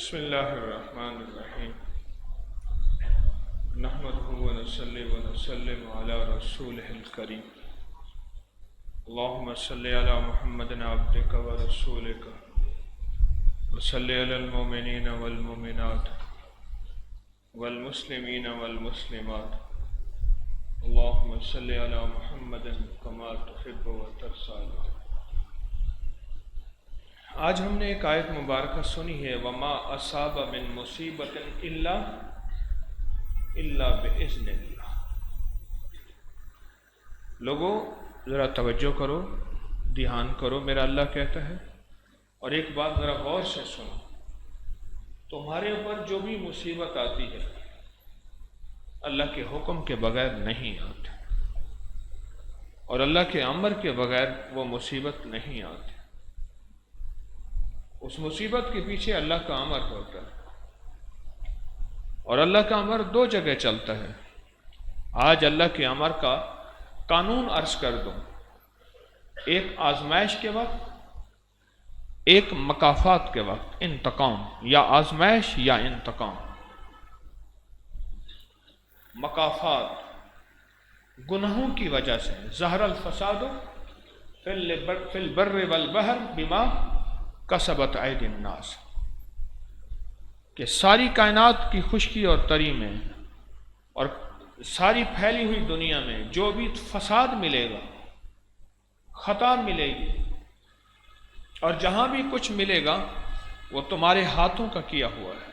بسم اللہ الرحمن الرحیم نحمده ونصلی ونسلم علی رسولہ الکریم اللہم صلی علی محمد عبدک ورسولک وصلی علی المؤمنین والمؤمنات والمسلمین والمسلمات اللہم صلی علی محمد کما تحب وترضی. آج ہم نے ایک آیت مبارکہ سنی ہے وما اصاب من مصیبت الا باذن اللہ. لوگوں ذرا توجہ کرو، دھیان کرو، میرا اللہ کہتا ہے، اور ایک بات ذرا غور سے سنو. تمہارے اوپر جو بھی مصیبت آتی ہے اللہ کے حکم کے بغیر نہیں آتی، اور اللہ کے امر کے بغیر وہ مصیبت نہیں آتی. اس مصیبت کے پیچھے اللہ کا امر ہوتا ہے، اور اللہ کا امر دو جگہ چلتا ہے. آج اللہ کے امر کا قانون عرض کر دوں. ایک آزمائش کے وقت، ایک مکافات کے وقت، انتقام، یا آزمائش یا انتقام. مکافات گناہوں کی وجہ سے، ظہر الفساد فی البر والبحر بما کسبت ایدی الناس، کہ ساری کائنات کی خشکی اور تری میں اور ساری پھیلی ہوئی دنیا میں جو بھی فساد ملے گا، خطا ملے گی، اور جہاں بھی کچھ ملے گا وہ تمہارے ہاتھوں کا کیا ہوا ہے.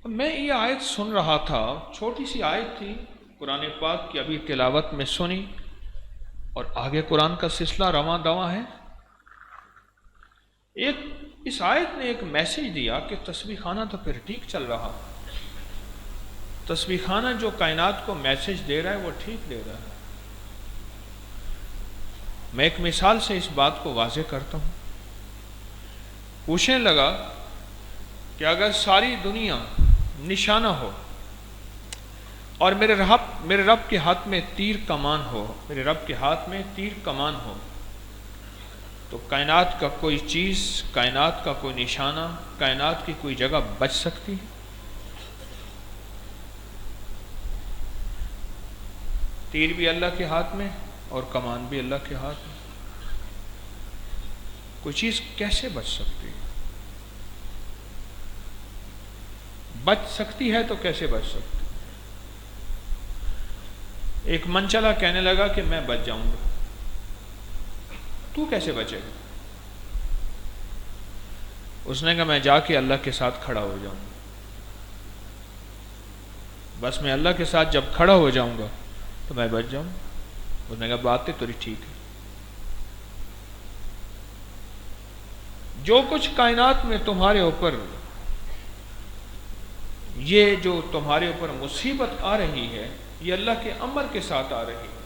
میں یہ آیت سن رہا تھا، چھوٹی سی آیت تھی قرآن پاک کی، ابھی تلاوت میں سنی، اور آگے قرآن کا سلسلہ رواں دواں ہے. اس آیت نے ایک میسج دیا کہ تسبیح خانہ تو پھر ٹھیک چل رہا، تسبیح خانہ جو کائنات کو میسج دے رہا ہے وہ ٹھیک دے رہا ہے. میں ایک مثال سے اس بات کو واضح کرتا ہوں. پوچھنے لگا کہ اگر ساری دنیا نشانہ ہو اور میرے رب کے ہاتھ میں تیر کمان ہو، میرے رب کے ہاتھ میں تیر کمان ہو، تو کائنات کا کوئی چیز، کائنات کا کوئی نشانہ، کائنات کی کوئی جگہ بچ سکتی ہے؟ تیر بھی اللہ کے ہاتھ میں اور کمان بھی اللہ کے ہاتھ میں. کوئی چیز کیسے بچ سکتی ہے؟ بچ سکتی ہے تو کیسے بچ سکتی؟ ایک منچلا کہنے لگا کہ میں بچ جاؤں گا. تو کیسے بچے گا؟ اس نے کہا میں جا کے اللہ کے ساتھ کھڑا ہو جاؤں گا. بس میں اللہ کے ساتھ جب کھڑا ہو جاؤں گا تو میں بچ جاؤں گا. اس نے کہا باتیں تیری ٹھیک ہے. جو کچھ کائنات میں تمہارے اوپر، یہ جو تمہارے اوپر مصیبت آ رہی ہے، یہ اللہ کے امر کے ساتھ آ رہی ہے.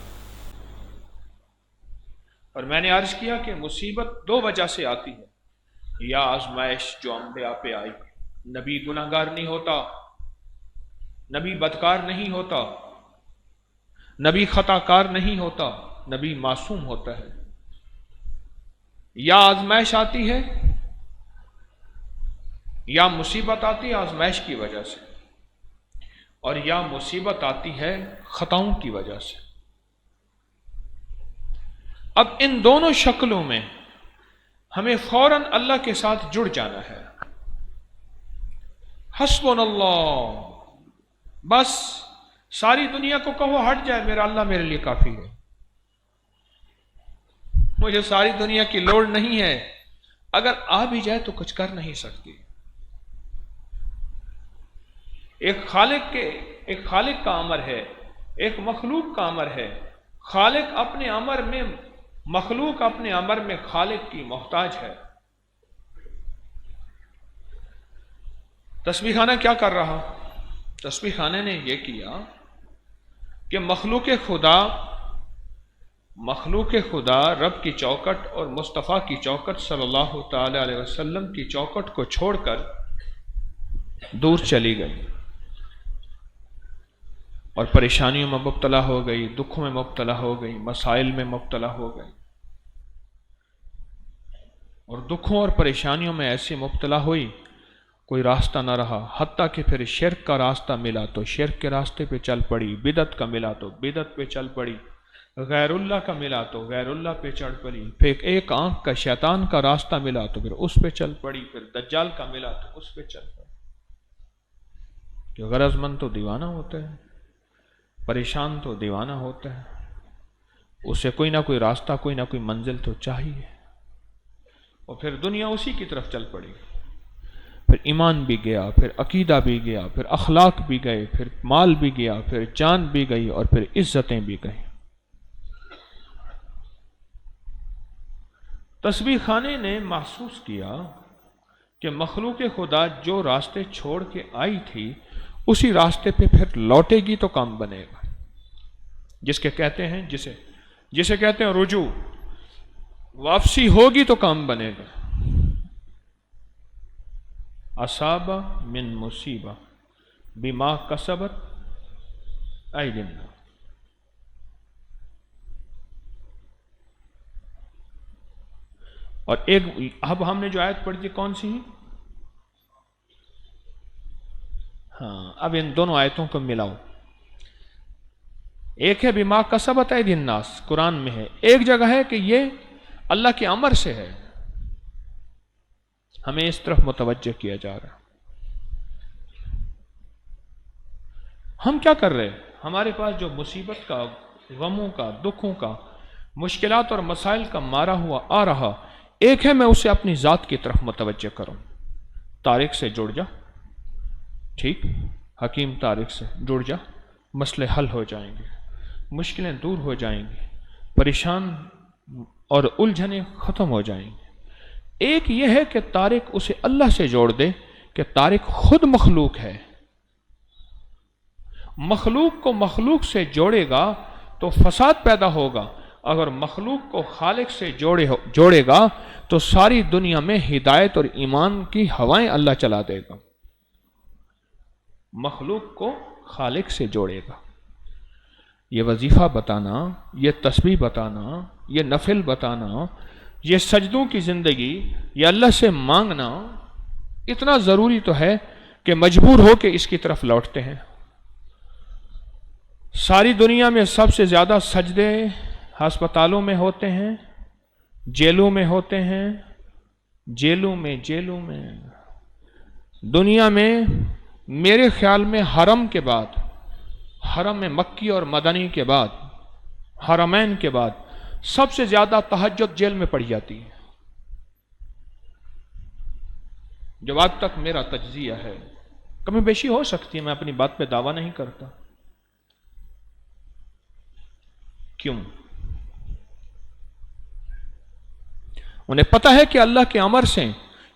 اور میں نے عرض کیا کہ مصیبت دو وجہ سے آتی ہے. یا آزمائش جو انبیاء پہ آئی، نبی گناہ گار نہیں ہوتا، نبی بدکار نہیں ہوتا، نبی خطا کار نہیں ہوتا، نبی معصوم ہوتا ہے. یا آزمائش آتی ہے، یا مصیبت آتی ہے آزمائش کی وجہ سے، اور یا مصیبت آتی ہے خطاؤں کی وجہ سے. اب ان دونوں شکلوں میں ہمیں فوراً اللہ کے ساتھ جڑ جانا ہے. حسبنا اللہ، بس ساری دنیا کو کہو ہٹ جائے، میرا اللہ میرے لیے کافی ہے، مجھے ساری دنیا کی لوڑ نہیں ہے. اگر آ بھی جائے تو کچھ کر نہیں سکتی. ایک خالق کا امر ہے، ایک مخلوق کا امر ہے. خالق اپنے امر میں، مخلوق اپنے امر میں خالق کی محتاج ہے. تسبیح خانہ کیا کر رہا؟ تسبیح خانے نے یہ کیا کہ مخلوق خدا رب کی چوکٹ اور مصطفیٰ کی چوکٹ صلی اللہ تعالی علیہ وسلم کی چوکٹ کو چھوڑ کر دور چلی گئی، اور پریشانیوں میں مبتلا ہو گئی، دکھوں میں مبتلا ہو گئی، مسائل میں مبتلا ہو گئی. اور دکھوں اور پریشانیوں میں ایسے مبتلا ہوئی، کوئی راستہ نہ رہا، حتیٰ کہ پھر شرک کا راستہ ملا تو شرک کے راستے پہ چل پڑی، بدعت کا ملا تو بدعت پہ چل پڑی، غیر اللہ کا ملا تو غیر اللہ پہ چڑھ پڑی، پھر ایک آنکھ کا شیطان کا راستہ ملا تو پھر اس پہ چل پڑی، پھر دجال کا ملا تو اس پہ چل پڑی۔ کہ غرض مند تو دیوانہ ہوتا ہے، پریشان تو دیوانہ ہوتا ہے، اسے کوئی نہ کوئی راستہ، کوئی نہ کوئی منزل تو چاہیے، اور پھر دنیا اسی کی طرف چل پڑی، پھر ایمان بھی گیا، پھر عقیدہ بھی گیا، پھر اخلاق بھی گئے، پھر مال بھی گیا، پھر جان بھی گئی، اور پھر عزتیں بھی گئیں۔ تسبیح خانے نے محسوس کیا کہ مخلوق خدا جو راستے چھوڑ کے آئی تھی اسی راستے پہ پھر لوٹے گی تو کام بنے گا، جسے کہتے ہیں رجوع، واپسی ہوگی تو کام بنے گا۔ اصابہ من مصیبہ بما کسبت ایدی الناس۔ اور ایک اب ہم نے جو آیت پڑھی تھی کون سی؟ ہاں، اب ان دونوں آیتوں کو ملاؤ۔ ایک ہے بما کسبت ایدی الناس، قرآن میں ہے، ایک جگہ ہے کہ یہ اللہ کے امر سے ہے، ہمیں اس طرف متوجہ کیا جا رہا۔ ہم کیا کر رہے ہیں؟ ہمارے پاس جو مصیبت کا، غموں کا، دکھوں کا، مشکلات اور مسائل کا مارا ہوا آ رہا، ایک ہے میں اسے اپنی ذات کی طرف متوجہ کروں، طارق سے جڑ جا، ٹھیک، حکیم طارق سے جڑ جا، مسئلے حل ہو جائیں گے، مشکلیں دور ہو جائیں گی، پریشان اور الجھنیں ختم ہو جائیں گے۔ ایک یہ ہے کہ طارق اسے اللہ سے جوڑ دے کہ طارق خود مخلوق ہے، مخلوق کو مخلوق سے جوڑے گا تو فساد پیدا ہوگا، اگر مخلوق کو خالق سے جوڑے گا تو ساری دنیا میں ہدایت اور ایمان کی ہوائیں اللہ چلا دے گا۔ مخلوق کو خالق سے جوڑے گا، یہ وظیفہ بتانا، یہ تسبیح بتانا، یہ نفل بتانا، یہ سجدوں کی زندگی، یہ اللہ سے مانگنا اتنا ضروری تو ہے کہ مجبور ہو کے اس کی طرف لوٹتے ہیں۔ ساری دنیا میں سب سے زیادہ سجدے ہسپتالوں میں ہوتے ہیں، جیلوں میں ہوتے ہیں، جیلوں میں دنیا میں میرے خیال میں حرم کے بعد، حرم مکی اور مدنی کے بعد، حرمین کے بعد سب سے زیادہ تہجد جیل میں پڑھی جاتی ہے۔ جو آج تک میرا تجزیہ ہے، کمی بیشی ہو سکتی ہے، میں اپنی بات پہ دعویٰ نہیں کرتا۔ کیوں؟ انہیں پتہ ہے کہ اللہ کے امر سے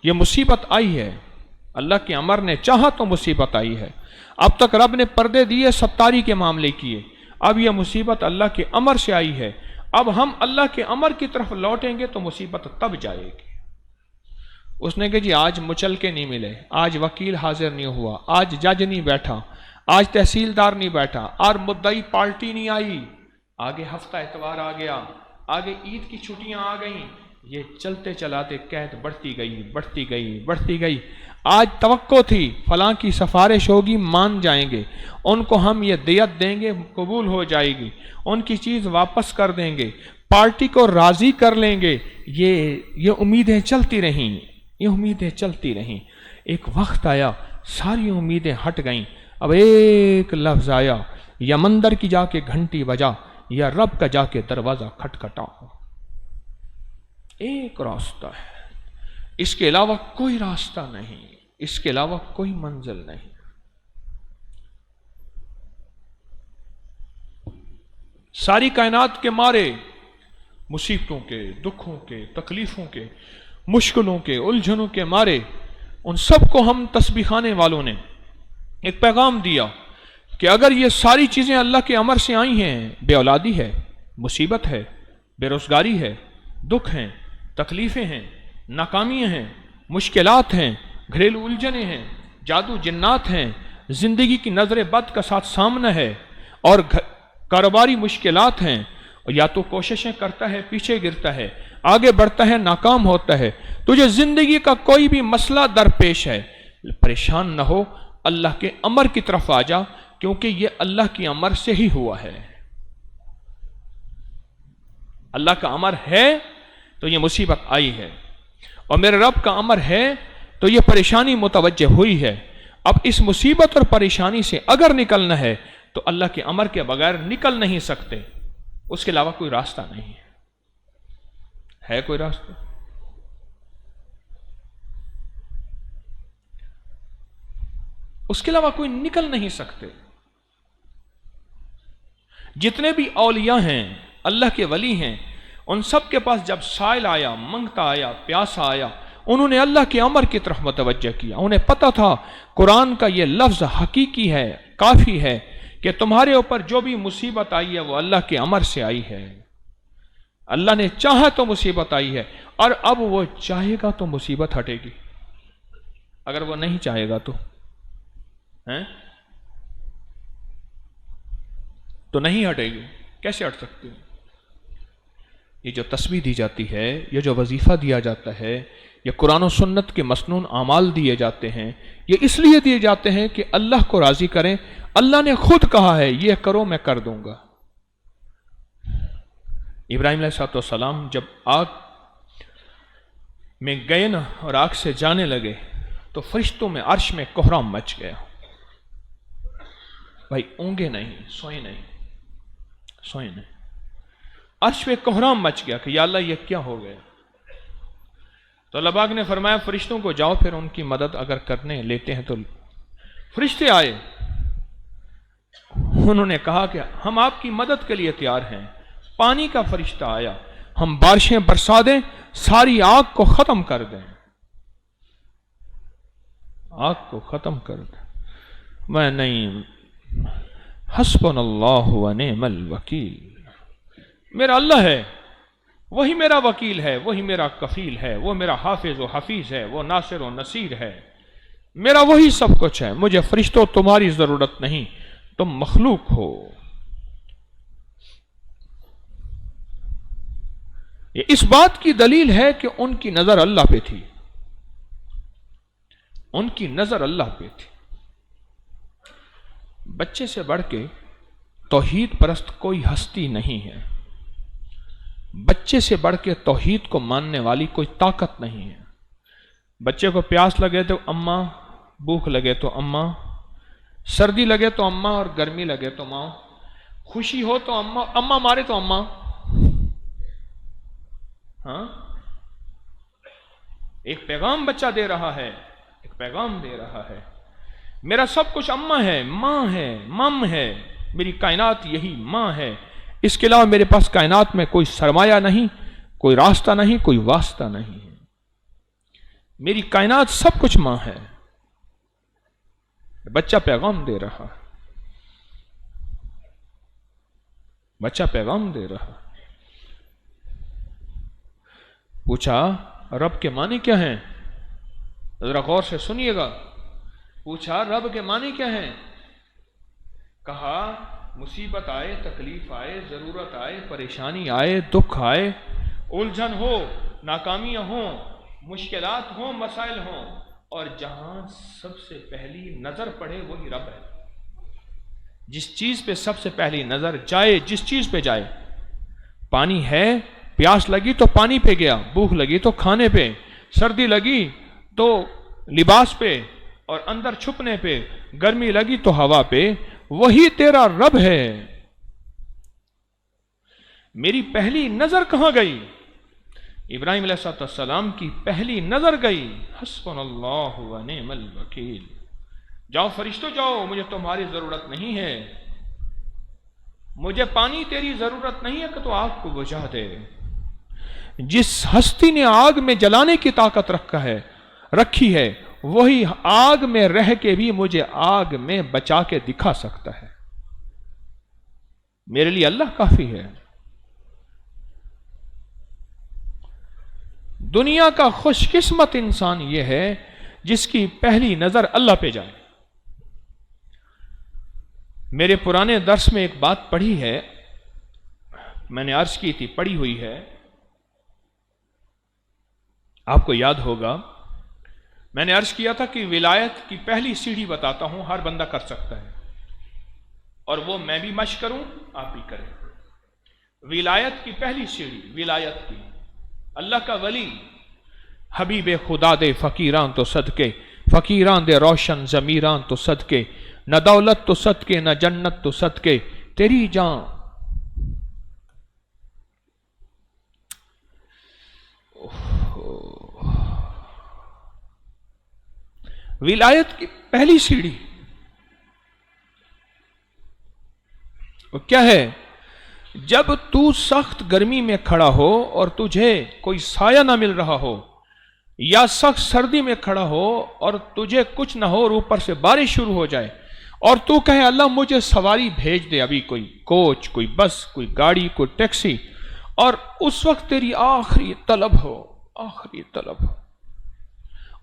یہ مصیبت آئی ہے، اللہ کے امر نے چاہا تو مصیبت آئی ہے۔ اب تک رب نے پردے دیے، ستاری کے معاملے کیے، اب یہ مصیبت اللہ کے امر سے آئی ہے، اب ہم اللہ کے امر کی طرف لوٹیں گے تو مصیبت تب جائے گی۔ اس نے کہا جی آج مچل کے نہیں ملے، آج وکیل حاضر نہیں ہوا، آج جج نہیں بیٹھا، آج تحصیلدار نہیں بیٹھا، اور مدعی پارٹی نہیں آئی، آگے ہفتہ اتوار آ گیا، آگے عید کی چھٹیاں آ گئیں، یہ چلتے چلاتے قید بڑھتی گئی۔ آج توقع تھی فلاں کی سفارش ہوگی، مان جائیں گے، ان کو ہم یہ دیت دیں گے، قبول ہو جائے گی، ان کی چیز واپس کر دیں گے، پارٹی کو راضی کر لیں گے، یہ امیدیں چلتی رہیں، ایک وقت آیا ساری امیدیں ہٹ گئیں، اب ایک لفظ آیا، یا مندر کی جا کے گھنٹی بجا یا رب کا جا کے دروازہ کھٹکھٹاؤ۔ ایک راستہ ہے، اس کے علاوہ کوئی راستہ نہیں، اس کے علاوہ کوئی منزل نہیں۔ ساری کائنات کے مارے، مصیبتوں کے، دکھوں کے، تکلیفوں کے، مشکلوں کے، الجھنوں کے مارے، ان سب کو ہم تسبیح خانے والوں نے ایک پیغام دیا کہ اگر یہ ساری چیزیں اللہ کے امر سے آئی ہیں، بے اولادی ہے، مصیبت ہے، بے روزگاری ہے، دکھ ہیں، تکلیفیں ہیں، ناکامیاں ہیں، مشکلات ہیں، گھریلو الجھنیں ہیں، جادو جنات ہیں، زندگی کی نظر بد کا ساتھ سامنا ہے، اور کاروباری مشکلات ہیں، اور یا تو کوششیں کرتا ہے پیچھے گرتا ہے، آگے بڑھتا ہے، ناکام ہوتا ہے، تجھے زندگی کا کوئی بھی مسئلہ درپیش ہے، پریشان نہ ہو، اللہ کے امر کی طرف آ جا، کیونکہ یہ اللہ کی امر سے ہی ہوا ہے۔ اللہ کا امر ہے تو یہ مصیبت آئی ہے، اور میرے رب کا امر ہے تو یہ پریشانی متوجہ ہوئی ہے۔ اب اس مصیبت اور پریشانی سے اگر نکلنا ہے تو اللہ کے امر کے بغیر نکل نہیں سکتے، اس کے علاوہ کوئی راستہ نہیں ہے کوئی راستہ؟ اس کے علاوہ کوئی نکل نہیں سکتے۔ جتنے بھی اولیاء ہیں، اللہ کے ولی ہیں، ان سب کے پاس جب سائل آیا، منگتا آیا، پیاسا آیا، انہوں نے اللہ کے امر کی طرف متوجہ کیا۔ انہیں پتا تھا قرآن کا یہ لفظ حقیقی ہے، کافی ہے کہ تمہارے اوپر جو بھی مصیبت آئی ہے وہ اللہ کے امر سے آئی ہے۔ اللہ نے چاہا تو مصیبت آئی ہے، اور اب وہ چاہے گا تو مصیبت ہٹے گی، اگر وہ نہیں چاہے گا تو نہیں ہٹے گی۔ کیسے ہٹ سکتی ہے؟ یہ جو تسبیح دی جاتی ہے، یہ جو وظیفہ دیا جاتا ہے، یہ قرآن و سنت کے مسنون اعمال دیے جاتے ہیں، یہ اس لیے دیے جاتے ہیں کہ اللہ کو راضی کریں۔ اللہ نے خود کہا ہے یہ کرو میں کر دوں گا۔ ابراہیم علیہ السلام جب آگ میں گئے نا اور آگ سے جانے لگے تو فرشتوں میں عرش میں کوہرام مچ گیا۔ بھائی اونگے نہیں، سوئے نہیں، عرش میں کوہرام مچ گیا کہ یا اللہ یہ کیا ہو گیا؟ تو اللہ پاک نے فرمایا فرشتوں کو جاؤ پھر ان کی مدد اگر کرنے لیتے ہیں تو۔ فرشتے آئے، انہوں نے کہا کہ ہم آپ کی مدد کے لیے تیار ہیں۔ پانی کا فرشتہ آیا، ہم بارشیں برسا دیں، ساری آگ کو ختم کر دیں، آگ کو ختم کر دیں۔ میں نہیں، حسبنا اللہ و نعم الوکیل، میرا اللہ ہے، وہی میرا وکیل ہے، وہی میرا کفیل ہے، وہ میرا حافظ و حفیظ ہے، وہ ناصر و نصیر ہے، میرا وہی سب کچھ ہے، مجھے فرشتوں تمہاری ضرورت نہیں، تم مخلوق ہو۔ یہ اس بات کی دلیل ہے کہ ان کی نظر اللہ پہ تھی، ان کی نظر اللہ پہ تھی۔ بچے سے بڑھ کے توحید پرست کوئی ہستی نہیں ہے، بچے سے بڑھ کے توحید کو ماننے والی کوئی طاقت نہیں ہے۔ بچے کو پیاس لگے تو اماں، بھوک لگے تو اماں، سردی لگے تو اماں، اور گرمی لگے تو ماں، خوشی ہو تو اماں، اماں مارے تو اماں۔ ہاں، ایک پیغام بچہ دے رہا ہے، ایک پیغام دے رہا ہے، میرا سب کچھ اماں ہے، ماں ہے، مم ہے، میری کائنات یہی ماں ہے، اس کے علاوہ میرے پاس کائنات میں کوئی سرمایہ نہیں، کوئی راستہ نہیں، کوئی واسطہ نہیں ہے، میری کائنات سب کچھ ماں ہے۔ بچہ پیغام دے رہا، بچہ پیغام دے رہا۔ پوچھا رب کے معنی کیا ہیں؟ ذرا غور سے سنیے گا۔ پوچھا رب کے معنی کیا ہیں؟ کہا مصیبت آئے، تکلیف آئے، ضرورت آئے، پریشانی آئے، دکھ آئے، الجھن ہو، ناکامیاں ہوں، مشکلات ہوں، مسائل ہوں، اور جہاں سب سے پہلی نظر پڑے وہی رب ہے۔ جس چیز پہ سب سے پہلی نظر جائے، جس چیز پہ جائے، پانی ہے، پیاس لگی تو پانی پہ گیا، بھوک لگی تو کھانے پہ، سردی لگی تو لباس پہ، اور اندر چھپنے پہ، گرمی لگی تو ہوا پہ، وہی تیرا رب ہے۔ میری پہلی نظر کہاں گئی؟ ابراہیم علیہ السلام کی پہلی نظر گئی، حسبنا اللہ و نعم الوکیل، جاؤ فرشتوں جاؤ، مجھے تمہاری ضرورت نہیں ہے، مجھے پانی تیری ضرورت نہیں ہے کہ تو آگ کو بجھا دے۔ جس ہستی نے آگ میں جلانے کی طاقت رکھی ہے، وہی آگ میں رہ کے بھی مجھے آگ میں بچا کے دکھا سکتا ہے۔ میرے لیے اللہ کافی ہے۔ دنیا کا خوش قسمت انسان یہ ہے جس کی پہلی نظر اللہ پہ جائے۔ میرے پرانے درس میں ایک بات پڑھی ہے، میں نے عرض کی تھی، پڑھی ہوئی ہے آپ کو یاد ہوگا میں نے عرض کیا تھا کہ ولایت کی پہلی سیڑھی بتاتا ہوں، ہر بندہ کر سکتا ہے، اور وہ میں بھی مشق کروں، آپ بھی کریں۔ ولایت کی پہلی سیڑھی، ولایت کی، اللہ کا ولی، حبیب خدا دے فقیران تو صدقے، فقیران دے روشن ضمیران تو صدقے، نہ دولت تو صدقے نہ جنت تو صدقے تیری جان۔ ولایت کی پہلی سیڑھی وہ کیا ہے؟ جب تو سخت گرمی میں کھڑا ہو اور تجھے کوئی سایہ نہ مل رہا ہو، یا سخت سردی میں کھڑا ہو اور تجھے کچھ نہ ہو اور اوپر سے بارش شروع ہو جائے، اور تو کہے اللہ مجھے سواری بھیج دے، ابھی کوئی کوچ، کوئی بس، کوئی گاڑی، کوئی ٹیکسی، اور اس وقت تیری آخری طلب ہو، آخری طلب ہو،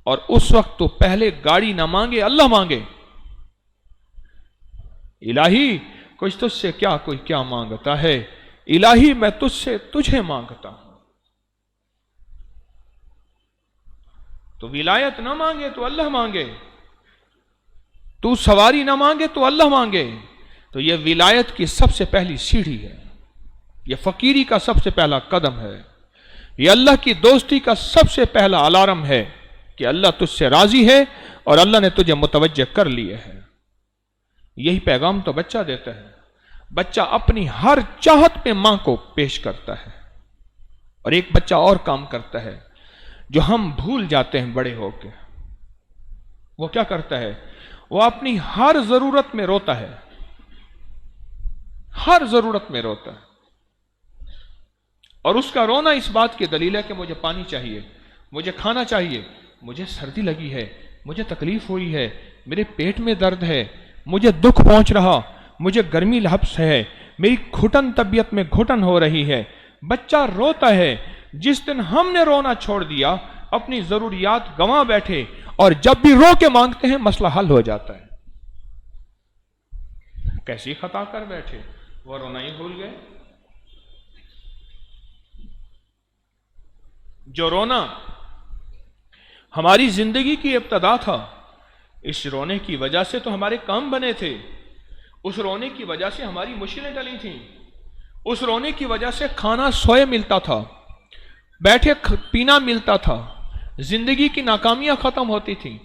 اور اس وقت تو پہلے گاڑی نہ مانگے، اللہ مانگے، الہی کچھ تجھ سے کیا کوئی کیا مانگتا ہے، الہی میں تجھ سے تجھے مانگتا ہوں۔ تو ولایت نہ مانگے تو اللہ مانگے، تو سواری نہ مانگے تو اللہ مانگے۔ تو یہ ولایت کی سب سے پہلی سیڑھی ہے، یہ فقیری کا سب سے پہلا قدم ہے، یہ اللہ کی دوستی کا سب سے پہلا الارم ہے کہ اللہ تجھ سے راضی ہے اور اللہ نے تجھے متوجہ کر لیے ہے۔ یہی پیغام تو بچہ دیتا ہے، بچہ اپنی ہر چاہت پہ ماں کو پیش کرتا ہے۔ اور ایک بچہ اور کام کرتا ہے جو ہم بھول جاتے ہیں بڑے ہو کے، وہ کیا کرتا ہے؟ وہ اپنی ہر ضرورت میں روتا ہے، ہر ضرورت میں روتا ہے، اور اس کا رونا اس بات کی دلیل ہے کہ مجھے پانی چاہیے، مجھے کھانا چاہیے، مجھے سردی لگی ہے، مجھے تکلیف ہوئی ہے، میرے پیٹ میں درد ہے، مجھے دکھ پہنچ رہا، مجھے گرمی لحبس ہے، میری گھٹن طبیعت میں گھٹن ہو رہی ہے۔ بچہ روتا ہے۔ جس دن ہم نے رونا چھوڑ دیا، اپنی ضروریات گنوا بیٹھے، اور جب بھی رو کے مانگتے ہیں مسئلہ حل ہو جاتا ہے۔ کیسی خطا کر بیٹھے، وہ رونا ہی بھول گئے۔ جو رونا ہماری زندگی کی ابتدا تھا، اس رونے کی وجہ سے تو ہمارے کام بنے تھے، اس رونے کی وجہ سے ہماری مشکلیں ٹلی تھیں، اس رونے کی وجہ سے کھانا سوئے ملتا تھا، بیٹھے پینا ملتا تھا، زندگی کی ناکامیاں ختم ہوتی تھیں،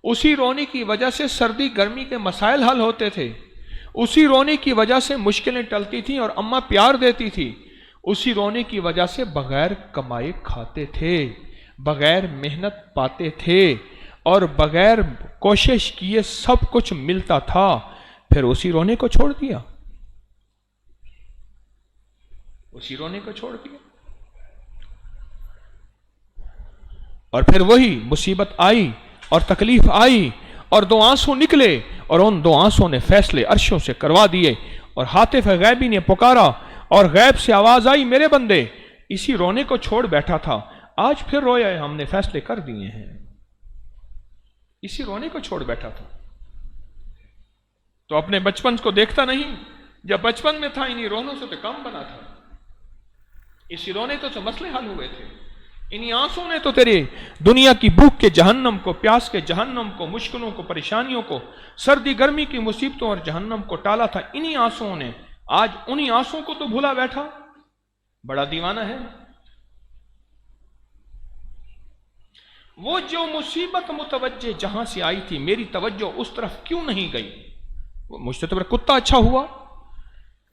اسی رونے کی وجہ سے سردی گرمی کے مسائل حل ہوتے تھے، اسی رونے کی وجہ سے مشکلیں ٹلتی تھیں اور اماں پیار دیتی تھی، اسی رونے کی وجہ سے بغیر کمائے کھاتے تھے، بغیر محنت پاتے تھے، اور بغیر کوشش کیے سب کچھ ملتا تھا۔ پھر اسی رونے کو چھوڑ دیا، اسی رونے کو چھوڑ دیا، اور پھر وہی مصیبت آئی اور تکلیف آئی اور دو آنسو نکلے، اور ان دو آنسوں نے فیصلے عرشوں سے کروا دیے، اور ہاتف غیبی نے پکارا اور غیب سے آواز آئی، میرے بندے اسی رونے کو چھوڑ بیٹھا تھا، آج پھر رویا ہے، ہم نے فیصلے کر دیے ہیں۔ اسی رونے کو چھوڑ بیٹھا تھا تو اپنے بچپن کو دیکھتا نہیں؟ جب بچپن میں تھا انہی رونوں سے تو کام بنا تھا، اسی رونے تو مسئلے حل ہوئے تھے، انہی آنسوں نے تو تیرے دنیا کی بھوک کے جہنم کو، پیاس کے جہنم کو، مشکلوں کو، پریشانیوں کو، سردی گرمی کی مصیبتوں اور جہنم کو ٹالا تھا، انہی آنسوں نے۔ آج انہی آنسوں کو تو بھولا بیٹھا، بڑا دیوانہ ہے۔ وہ جو مصیبت متوجہ جہاں سے آئی تھی، میری توجہ اس طرف کیوں نہیں گئی؟ مجھ سے تو کتا اچھا ہوا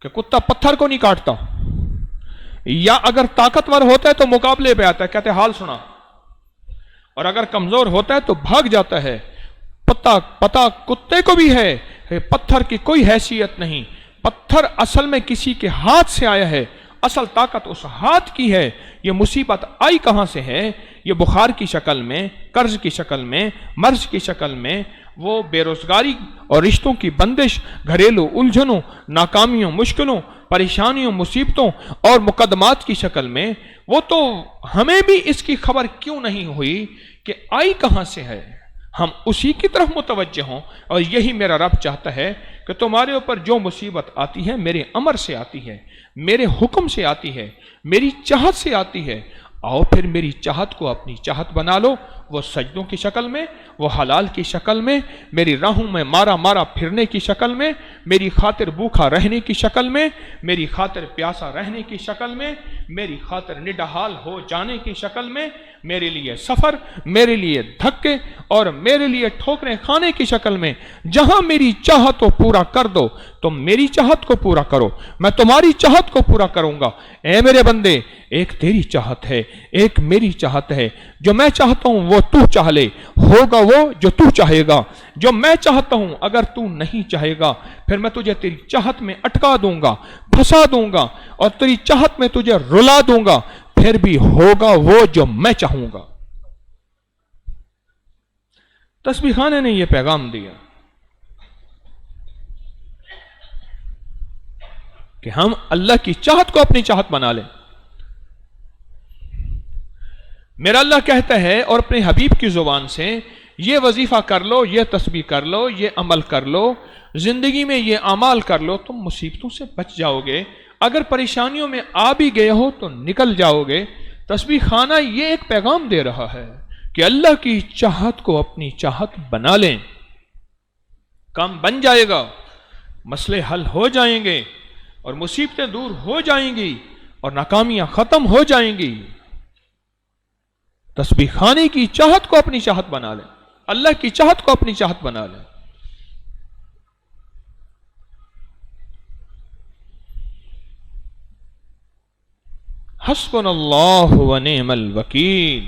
کہ کتا پتھر کو نہیں کاٹتا، یا اگر طاقتور ہوتا ہے تو مقابلے پہ آتا ہے، کہتے حال سنا، اور اگر کمزور ہوتا ہے تو بھاگ جاتا ہے۔ پتا کتے کو بھی ہے، پتھر کی کوئی حیثیت نہیں، پتھر اصل میں کسی کے ہاتھ سے آیا ہے، اصل طاقت اس ہاتھ کی ہے۔ یہ مصیبت آئی کہاں سے ہے؟ یہ بخار کی شکل میں، قرض کی شکل میں، مرض کی شکل میں، وہ بے روزگاری اور رشتوں کی بندش، گھریلو الجھنوں، ناکامیوں، مشکلوں، پریشانیوں، مصیبتوں اور مقدمات کی شکل میں۔ وہ تو ہمیں بھی اس کی خبر کیوں نہیں ہوئی کہ آئی کہاں سے ہے؟ ہم اسی کی طرف متوجہ ہوں، اور یہی میرا رب چاہتا ہے کہ تمہارے اوپر جو مصیبت آتی ہے میرے امر سے آتی ہے، میرے حکم سے آتی ہے، میری چاہت سے آتی ہے۔ آؤ پھر میری چاہت کو اپنی چاہت بنا لو، وہ سجدوں کی شکل میں، وہ حلال کی شکل میں، میری راہوں میں مارا مارا پھرنے کی شکل میں، میری خاطر بھوکا رہنے کی شکل میں، میری خاطر پیاسا رہنے کی شکل میں، میری خاطر نڈھال ہو جانے کی شکل میں، میرے لیے سفر، میرے لیے دھکے اور میرے لیے ٹھوکریں کھانے کی شکل میں، جہاں میری چاہت کو پورا کر دو، تم میری چاہت کو پورا کرو، میں تمہاری چاہت کو پورا کروں گا۔ اے میرے بندے، ایک تیری چاہت ہے، ایک میری چاہت ہے، جو میں چاہتا ہوں وہ تو چاہ لے، ہوگا وہ جو تو چاہے گا، جو میں چاہتا ہوں اگر تو نہیں چاہے گا پھر میں تجھے تیری چاہت میں اٹکا دوں گا، پھنسا دوں گا اور تیری چاہت میں تجھے رلا دوں گا، پھر بھی ہوگا وہ جو میں چاہوں گا۔ تسبیح خانے نے یہ پیغام دیا کہ ہم اللہ کی چاہت کو اپنی چاہت بنا لیں۔ میرا اللہ کہتا ہے اور اپنے حبیب کی زبان سے، یہ وظیفہ کر لو، یہ تسبیح کر لو، یہ عمل کر لو، زندگی میں یہ اعمال کر لو، تم مصیبتوں سے بچ جاؤ گے، اگر پریشانیوں میں آ بھی گئے ہو تو نکل جاؤ گے۔ تسبیح خانہ یہ ایک پیغام دے رہا ہے کہ اللہ کی چاہت کو اپنی چاہت بنا لیں، کام بن جائے گا، مسئلے حل ہو جائیں گے اور مصیبتیں دور ہو جائیں گی اور ناکامیاں ختم ہو جائیں گی۔ تسبیح خانے کی چاہت کو اپنی چاہت بنا لیں، اللہ کی چاہت کو اپنی چاہت بنا لیں۔ حسبنا اللہ ونعم الوکیل،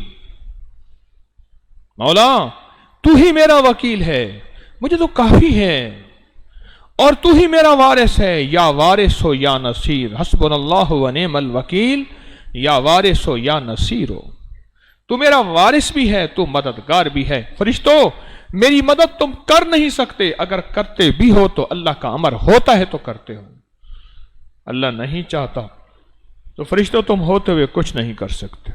مولا تو ہی میرا وکیل ہے، مجھے تو کافی ہے، اور تو ہی میرا وارث ہے، یا وارث ہو یا نصیر۔ حسبنا اللہ ونعم الوکیل، یا وارث ہو یا نصیر ہو، تو میرا وارث بھی ہے، تو مددگار بھی ہے۔ فرشتوں، میری مدد تم کر نہیں سکتے، اگر کرتے بھی ہو تو اللہ کا امر ہوتا ہے تو کرتے ہو، اللہ نہیں چاہتا تو فرشتوں تم ہوتے ہوئے کچھ نہیں کر سکتے۔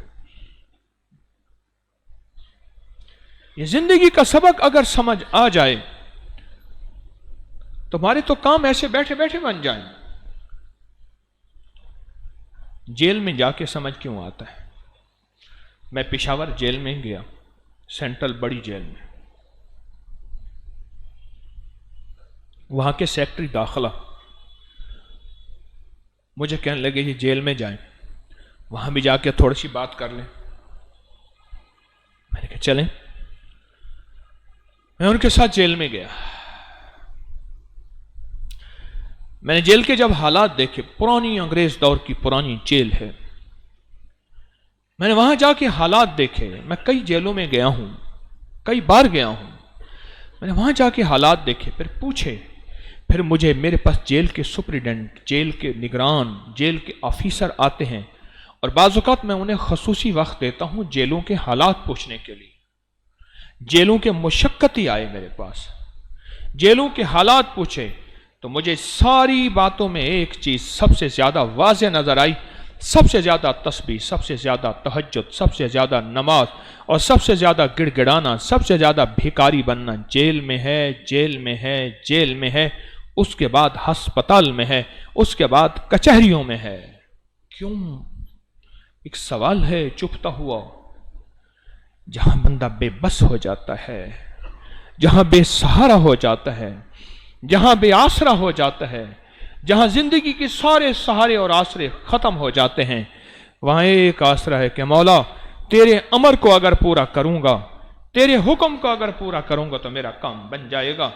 یہ زندگی کا سبق اگر سمجھ آ جائے تمہارے تو کام ایسے بیٹھے بیٹھے بن جائیں۔ جیل میں جا کے سمجھ کیوں آتا ہے؟ میں پشاور جیل میں گیا، سینٹرل بڑی جیل میں، وہاں کے سیکٹری داخلہ مجھے کہنے لگے کہ جیل میں جائیں، وہاں بھی جا کے تھوڑی سی بات کر لیں۔ میں نے کہا چلیں، میں ان کے ساتھ جیل میں گیا۔ میں نے جیل کے جب حالات دیکھے، پرانی انگریز دور کی پرانی جیل ہے، میں نے وہاں جا کے حالات دیکھے۔ میں کئی جیلوں میں گیا ہوں، کئی بار گیا ہوں، میں نے وہاں جا کے حالات دیکھے، پھر پوچھے، پھر مجھے میرے پاس جیل کے سپریڈنٹ، جیل کے نگران، جیل کے آفیسر آتے ہیں، اور بعض اوقات میں انہیں خصوصی وقت دیتا ہوں جیلوں کے حالات پوچھنے کے لیے۔ جیلوں کے مشقتی آئے میرے پاس، جیلوں کے حالات پوچھے، تو مجھے ساری باتوں میں ایک چیز سب سے زیادہ واضح نظر آئی، سب سے زیادہ تسبیح، سب سے زیادہ تہجد، سب سے زیادہ نماز اور سب سے زیادہ گڑ گڑانا، سب سے زیادہ بھیکاری بننا جیل میں ہے، جیل میں ہے، جیل میں ہے، اس کے بعد ہسپتال میں ہے، اس کے بعد کچہریوں میں ہے۔ کیوں؟ ایک سوال ہے چپتا ہوا، جہاں بندہ بے بس ہو جاتا ہے، جہاں بے سہارا ہو جاتا ہے، جہاں بے آسرا ہو جاتا ہے، جہاں زندگی کے سارے سہارے اور آسرے ختم ہو جاتے ہیں، وہاں ایک آسرا ہے کہ مولا تیرے امر کو اگر پورا کروں گا، تیرے حکم کو اگر پورا کروں گا تو میرا کام بن جائے گا۔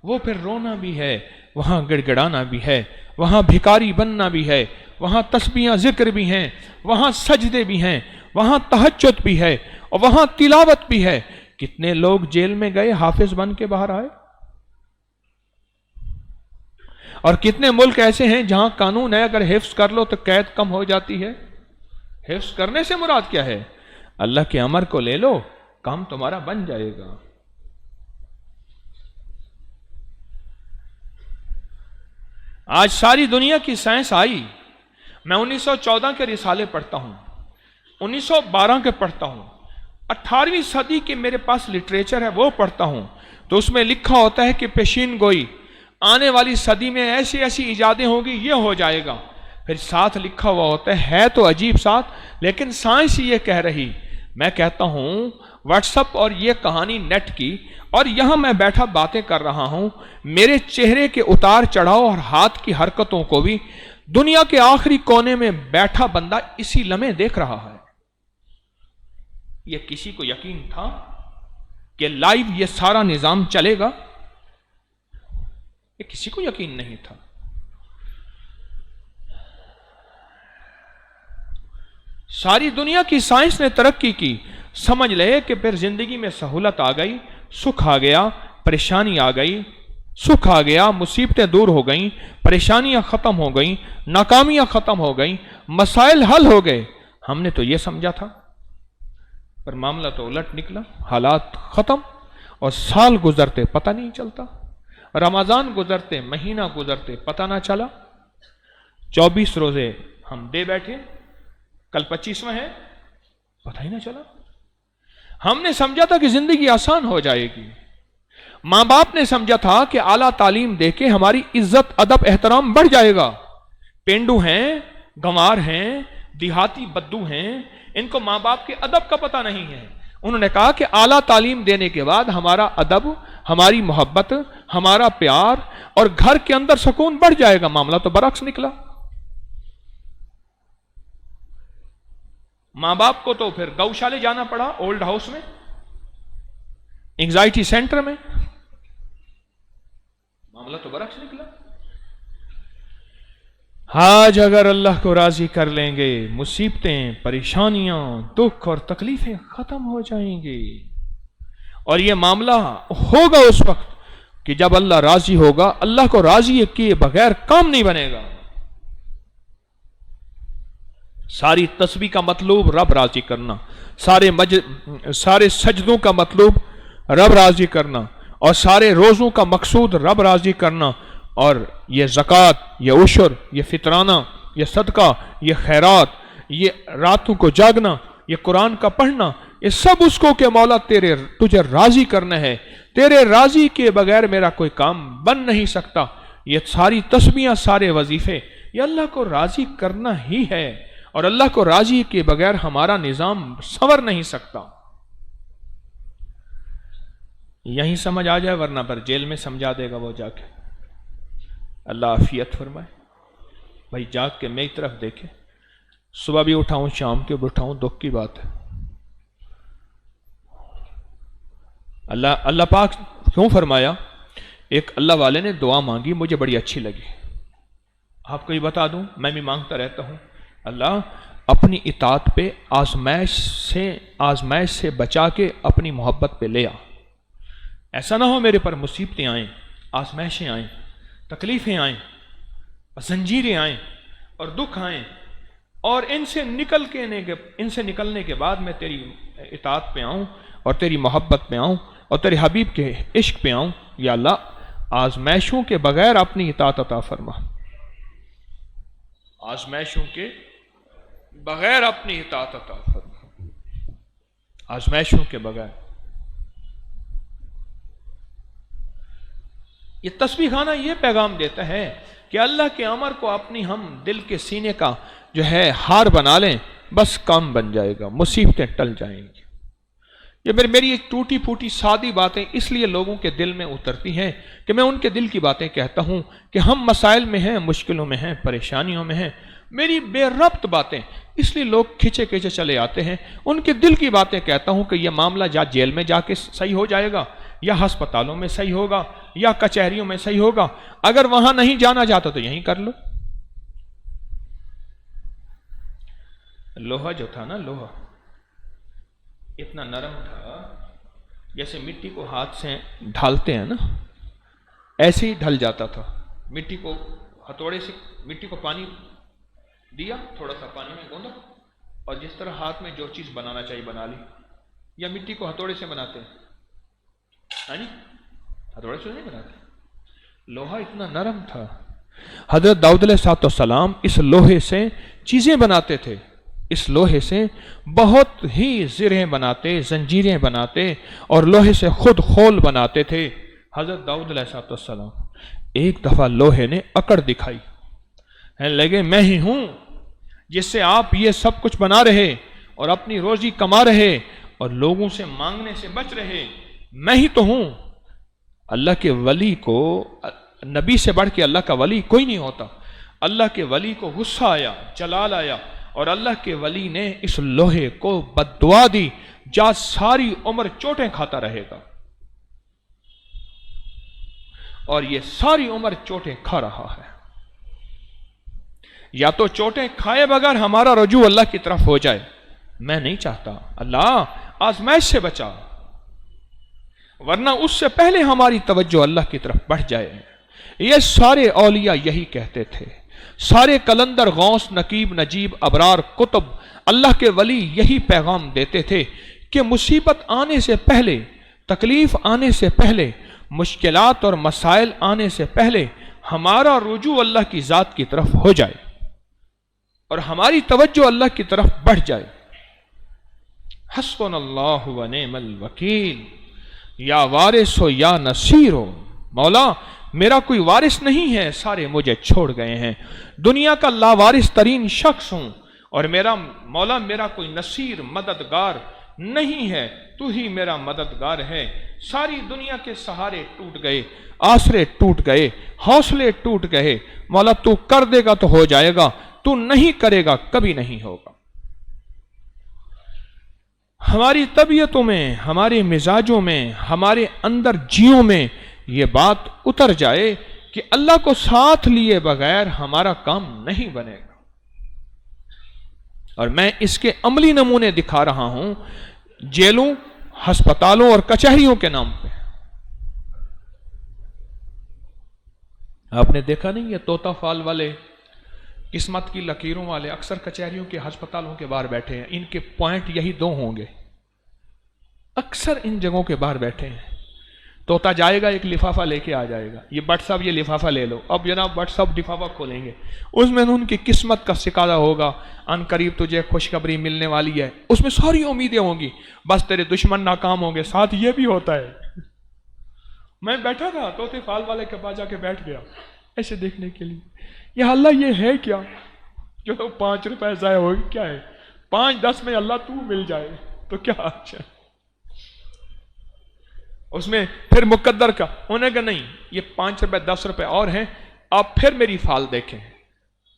وہ پھر رونا بھی ہے، وہاں گڑ گڑانا بھی ہے، وہاں بھکاری بننا بھی ہے، وہاں تسبیحاں ذکر بھی ہیں، وہاں سجدے بھی ہیں، وہاں تہجد بھی ہے، اور وہاں تلاوت بھی ہے۔ کتنے لوگ جیل میں گئے حافظ بن کے باہر آئے، اور کتنے ملک ایسے ہیں جہاں قانون ہے اگر حفظ کر لو تو قید کم ہو جاتی ہے۔ حفظ کرنے سے مراد کیا ہے؟ اللہ کے امر کو لے لو، کام تمہارا بن جائے گا۔ آج ساری دنیا کی سائنس آئی، میں 1914 کے رسالے پڑھتا ہوں، 1912 کے پڑھتا ہوں، 18ویں صدی کے میرے پاس لٹریچر ہے وہ پڑھتا ہوں، تو اس میں لکھا ہوتا ہے کہ پیشین گوئی، آنے والی صدی میں ایسی ایسی ایجادیں ہوں گی، یہ ہو جائے گا، پھر ساتھ لکھا ہوا ہوتا ہے تو عجیب ساتھ، لیکن سائنس یہ کہہ رہی، میں کہتا ہوں واٹس اپ اور یہ کہانی نیٹ کی، اور یہاں میں بیٹھا باتیں کر رہا ہوں، میرے چہرے کے اتار چڑھاؤ اور ہاتھ کی حرکتوں کو بھی دنیا کے آخری کونے میں بیٹھا بندہ اسی لمحے دیکھ رہا ہے۔ یہ کسی کو یقین تھا کہ لائیو یہ سارا نظام چلے گا؟ یہ کسی کو یقین نہیں تھا۔ ساری دنیا کی سائنس نے ترقی کی، سمجھ لے کہ پھر زندگی میں سہولت آ گئی، سکھ آ گیا، پریشانی آ گئی، سکھ آ گیا، مصیبتیں دور ہو گئیں، پریشانیاں ختم ہو گئیں، ناکامیاں ختم ہو گئیں، مسائل حل ہو گئے۔ ہم نے تو یہ سمجھا تھا، پر معاملہ تو الٹ نکلا، حالات ختم، اور سال گزرتے پتہ نہیں چلتا، رمضان گزرتے، مہینہ گزرتے پتہ نہ چلا، 24 روزے ہم دے بیٹھے، کل 25واں ہے، پتہ ہی نہ چلا۔ ہم نے سمجھا تھا کہ زندگی آسان ہو جائے گی، ماں باپ نے سمجھا تھا کہ اعلیٰ تعلیم دے کے ہماری عزت ادب احترام بڑھ جائے گا، پینڈو ہیں، گنوار ہیں، دیہاتی بدو ہیں، ان کو ماں باپ کے ادب کا پتہ نہیں ہے۔ انہوں نے کہا کہ اعلیٰ تعلیم دینے کے بعد ہمارا ادب، ہماری محبت، ہمارا پیار اور گھر کے اندر سکون بڑھ جائے گا۔ معاملہ تو برعکس نکلا۔ ماں باپ کو تو پھر گوشالے جانا پڑا، اولڈ ہاؤس میں، انگزائٹی سینٹر میں، معاملہ تو برعکس نکلا۔ آج اگر اللہ کو راضی کر لیں گے، مصیبتیں، پریشانیاں، دکھ اور تکلیفیں ختم ہو جائیں گی، اور یہ معاملہ ہوگا اس وقت کہ جب اللہ راضی ہوگا۔ اللہ کو راضی کیے بغیر کام نہیں بنے گا۔ ساری تسبیح کا مطلوب رب راضی کرنا، سارے سجدوں کا مطلوب رب راضی کرنا، اور سارے روزوں کا مقصود رب راضی کرنا، اور یہ زکوٰۃ، یہ عشر، یہ فطرانہ، یہ صدقہ، یہ خیرات، یہ راتوں کو جاگنا، یہ قرآن کا پڑھنا، یہ سب اس کو کہ مولا تجھے راضی کرنا ہے، تیرے راضی کے بغیر میرا کوئی کام بن نہیں سکتا۔ یہ ساری تسبیحاں، سارے وظیفے، یہ اللہ کو راضی کرنا ہی ہے، اور اللہ کو راضی کے بغیر ہمارا نظام سنور نہیں سکتا۔ یہیں سمجھ آ جائے، ورنہ پر جیل میں سمجھا دے گا وہ جا کے۔ اللہ عافیت فرمائے۔ بھائی جاگ کے میری طرف دیکھے، صبح بھی اٹھاؤں، شام کے بھی اٹھاؤں، دکھ کی بات ہے۔ اللہ پاک کیوں فرمایا؟ ایک اللہ والے نے دعا مانگی، مجھے بڑی اچھی لگی، آپ کو یہ بتا دوں، میں بھی مانگتا رہتا ہوں، اللہ اپنی اطاعت پہ آزمائش سے بچا کے اپنی محبت پہ لے آ۔ ایسا نہ ہو میرے پر مصیبتیں آئیں، آزمائشیں آئیں، تکلیفیں آئیں، زنجیریں آئیں اور دکھ آئیں، اور ان سے نکلنے کے بعد میں تیری اطاعت پہ آؤں اور تیری محبت پہ آؤں اور تیرے حبیب کے عشق پہ آؤں۔ یا اللہ آزمائشوں کے بغیر اپنی اطاعت عطا فرما، آزمائشوں کے بغیر اپنی اطاعت عطا فرما، آزمائشوں کے بغیر۔ یہ تسبیح خانہ یہ پیغام دیتا ہے کہ اللہ کے امر کو اپنی ہم دل کے سینے کا جو ہے ہار بنا لیں، بس کام بن جائے گا، مصیبتیں ٹل جائیں گی۔ یہ میری ایک ٹوٹی پھوٹی سادی باتیں اس لیے لوگوں کے دل میں اترتی ہیں کہ میں ان کے دل کی باتیں کہتا ہوں کہ ہم مسائل میں ہیں، مشکلوں میں ہیں، پریشانیوں میں ہیں۔ میری بے ربط باتیں اس لیے لوگ کھچے کھچے چلے آتے ہیں، ان کے دل کی باتیں کہتا ہوں کہ یہ معاملہ جیل میں جا کے صحیح ہو جائے گا، یا ہسپتالوں میں صحیح ہوگا، یا کچہریوں میں صحیح ہوگا۔ اگر وہاں نہیں جانا چاہتا تو یہیں کر لو۔ لوہا جو تھا نا، لوہا اتنا نرم تھا، جیسے مٹی کو ہاتھ سے ڈھالتے ہیں نا، ایسے ہی ڈھل جاتا تھا۔ مٹی کو ہتھوڑے سے، مٹی کو پانی دیا، تھوڑا سا پانی میں گوندا، اور جس طرح ہاتھ میں جو چیز بنانا چاہیے بنا لی۔ یا مٹی کو ہتھوڑے سے بناتے ہیں، ہتھوڑے سے نہیں بناتے۔ لوہا اتنا نرم تھا، حضرت داؤد علیہ السلام اس لوہے سے چیزیں بناتے تھے، اس لوہے سے بہت ہی زرہیں بناتے، زنجیریں بناتے، اور لوہے سے خود خول بناتے تھے حضرت داؤد علیہ السلام۔ ایک دفعہ لوہے نے اکڑ دکھائی، ہے لگے میں ہی ہوں جس سے آپ یہ سب کچھ بنا رہے اور اپنی روزی کما رہے اور لوگوں سے مانگنے سے بچ رہے، میں ہی تو ہوں۔ اللہ کے ولی کو، نبی سے بڑھ کے اللہ کا ولی کوئی نہیں ہوتا۔ اللہ کے ولی کو غصہ آیا، جلال آیا، اور اللہ کے ولی نے اس لوہے کو بد دعا دی، جا ساری عمر چوٹیں کھاتا رہے گا، اور یہ ساری عمر چوٹیں کھا رہا ہے۔ یا تو چوٹیں کھائے بغیر ہمارا رجوع اللہ کی طرف ہو جائے، میں نہیں چاہتا اللہ آزمائش سے بچا، ورنہ اس سے پہلے ہماری توجہ اللہ کی طرف بڑھ جائے۔ یہ سارے اولیاء یہی کہتے تھے، سارے کلندر، غوث، نقیب، نجیب، ابرار، کتب، اللہ کے ولی یہی پیغام دیتے تھے کہ مصیبت آنے سے پہلے، تکلیف آنے سے پہلے، مشکلات اور مسائل آنے سے پہلے ہمارا رجوع اللہ کی ذات کی طرف ہو جائے اور ہماری توجہ اللہ کی طرف بڑھ جائے۔ حسبنا اللہ و نعم الوکیل، یا وارث ہو یا نصیر ہو، مولا میرا کوئی وارث نہیں ہے، سارے مجھے چھوڑ گئے ہیں، دنیا کا لاوارث ترین شخص ہوں، اور میرا مولا میرا کوئی نصیر، مددگار نہیں ہے، تو ہی میرا مددگار ہے۔ ساری دنیا کے سہارے ٹوٹ گئے، آسرے ٹوٹ گئے، حوصلے ٹوٹ گئے، مولا تو کر دے گا تو ہو جائے گا، تو نہیں کرے گا کبھی نہیں ہوگا۔ ہماری طبیعتوں میں، ہمارے مزاجوں میں، ہمارے اندر جیوں میں یہ بات اتر جائے کہ اللہ کو ساتھ لیے بغیر ہمارا کام نہیں بنے گا۔ اور میں اس کے عملی نمونے دکھا رہا ہوں جیلوں، ہسپتالوں اور کچہریوں کے نام پہ۔ آپ نے دیکھا نہیں یہ طوطا فال والے، قسمت کی لکیروں والے اکثر کچہریوں کے، ہسپتالوں کے باہر بیٹھے ہیں، ان کے پوائنٹ یہی دو ہوں گے، اکثر ان جگہوں کے باہر بیٹھے ہیں۔ طوطا جائے گا، ایک لفافہ لے کے آ جائے گا، یہ بٹ صاحب یہ لفافہ لے لو، اب جناب بٹ صاحب لفافہ کھولیں گے، اس میں ان کی قسمت کا سکارا ہوگا، ان قریب تجھے خوشخبری ملنے والی ہے، اس میں ساری امیدیں ہوں گی، بس تیرے دشمن ناکام ہوں گے۔ ساتھ یہ بھی ہوتا ہے، میں بیٹھا تھا طوطے فال والے کے پاس جا کے بیٹھ گیا ایسے دیکھنے کے لیے، یا اللہ یہ ہے کیا جو 5 روپے ضائع ہوگی، کیا ہے 5-10 میں اللہ تو مل جائے تو کیا اچھا، اس میں پھر مقدر کا ہونے کا نہیں، یہ 5 روپے 10 روپے اور ہیں، آپ پھر میری فال دیکھیں۔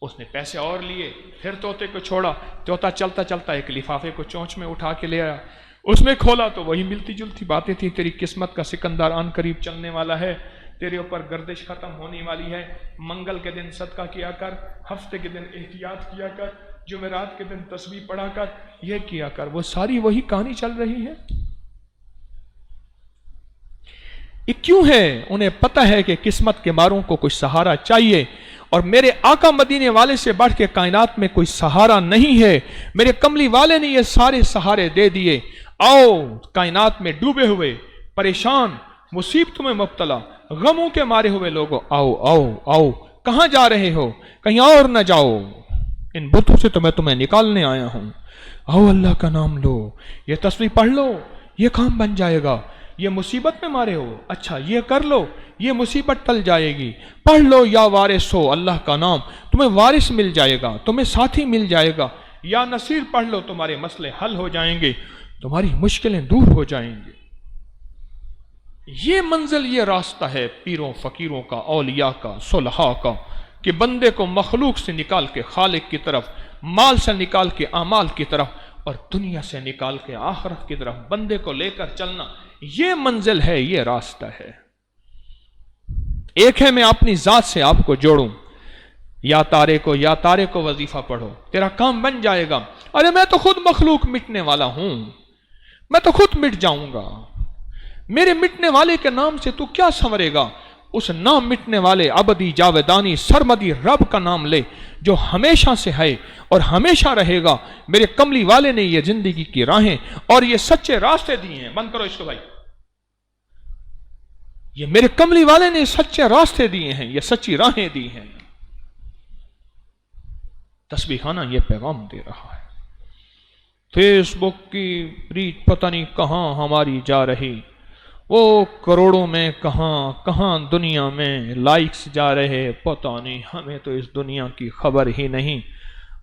اس نے پیسے اور لیے، پھر طوطے کو چھوڑا، طوطا چلتا چلتا ایک لفافے کو چونچ میں اٹھا کے لے آیا، اس میں کھولا تو وہی ملتی جلتی باتیں تھیں، تیری قسمت کا سکندر آن قریب چلنے والا ہے، تیرے اوپر گردش ختم ہونے والی ہے، منگل کے دن صدقہ کیا کر، ہفتے کے دن احتیاط کیا کر، جمعرات کے دن تسبیح پڑھا کر، یہ کیا کر، وہ ساری وہی کہانی چل رہی ہے۔ یہ کیوں ہے؟ انہیں پتہ ہے کہ قسمت کے ماروں کو کچھ سہارا چاہیے، اور میرے آقا مدینے والے سے بڑھ کے کائنات میں کوئی سہارا نہیں ہے، میرے کملی والے نے یہ سارے سہارے دے دیے۔ آؤ کائنات میں ڈوبے ہوئے، پریشان، مصیبتوں میں مبتلا، غموں کے مارے ہوئے لوگوں، آؤ آؤ آؤ، کہاں جا رہے ہو؟ کہیں اور نہ جاؤ، ان بتوں سے تو میں تمہیں نکالنے آیا ہوں۔ آؤ اللہ کا نام لو، یہ تسبیح پڑھ لو، یہ کام بن جائے گا۔ یہ مصیبت میں مارے ہو، اچھا یہ کر لو، یہ مصیبت ٹل جائے گی۔ پڑھ لو یا وارث ہو اللہ کا نام، تمہیں وارث مل جائے گا، تمہیں ساتھی مل جائے گا۔ یا نصیر پڑھ لو، تمہارے مسئلے حل ہو جائیں گے، تمہاری مشکلیں دور ہو جائیں گی۔ یہ منزل، یہ راستہ ہے پیروں فقیروں کا، اولیاء کا، صلحاء کا، کہ بندے کو مخلوق سے نکال کے خالق کی طرف، مال سے نکال کے اعمال کی طرف، اور دنیا سے نکال کے آخرت کی طرف بندے کو لے کر چلنا، یہ منزل ہے، یہ راستہ ہے۔ ایک ہے میں اپنی ذات سے آپ کو جوڑوں، یا تارے کو وظیفہ پڑھو، تیرا کام بن جائے گا۔ ارے میں تو خود مخلوق مٹنے والا ہوں، میں تو خود مٹ جاؤں گا، میرے مٹنے والے کے نام سے تو کیا سنورے گا؟ اس نام مٹنے والے ابدی جاودانی سرمدی رب کا نام لے، جو ہمیشہ سے ہے اور ہمیشہ رہے گا۔ میرے کملی والے نے یہ زندگی کی راہیں اور یہ سچے راستے دیے ہیں، بند کرو اس کو بھائی، یہ میرے کملی والے نے سچے راستے دیے ہیں، یہ سچی راہیں دی ہیں۔ تسبیح خانہ یہ پیغام دے رہا ہے۔ فیس بک کی ریچ پتہ نہیں کہاں ہماری جا رہی، وہ کروڑوں میں کہاں کہاں دنیا میں لائکس جا رہے، پتہ نہیں، ہمیں تو اس دنیا کی خبر ہی نہیں۔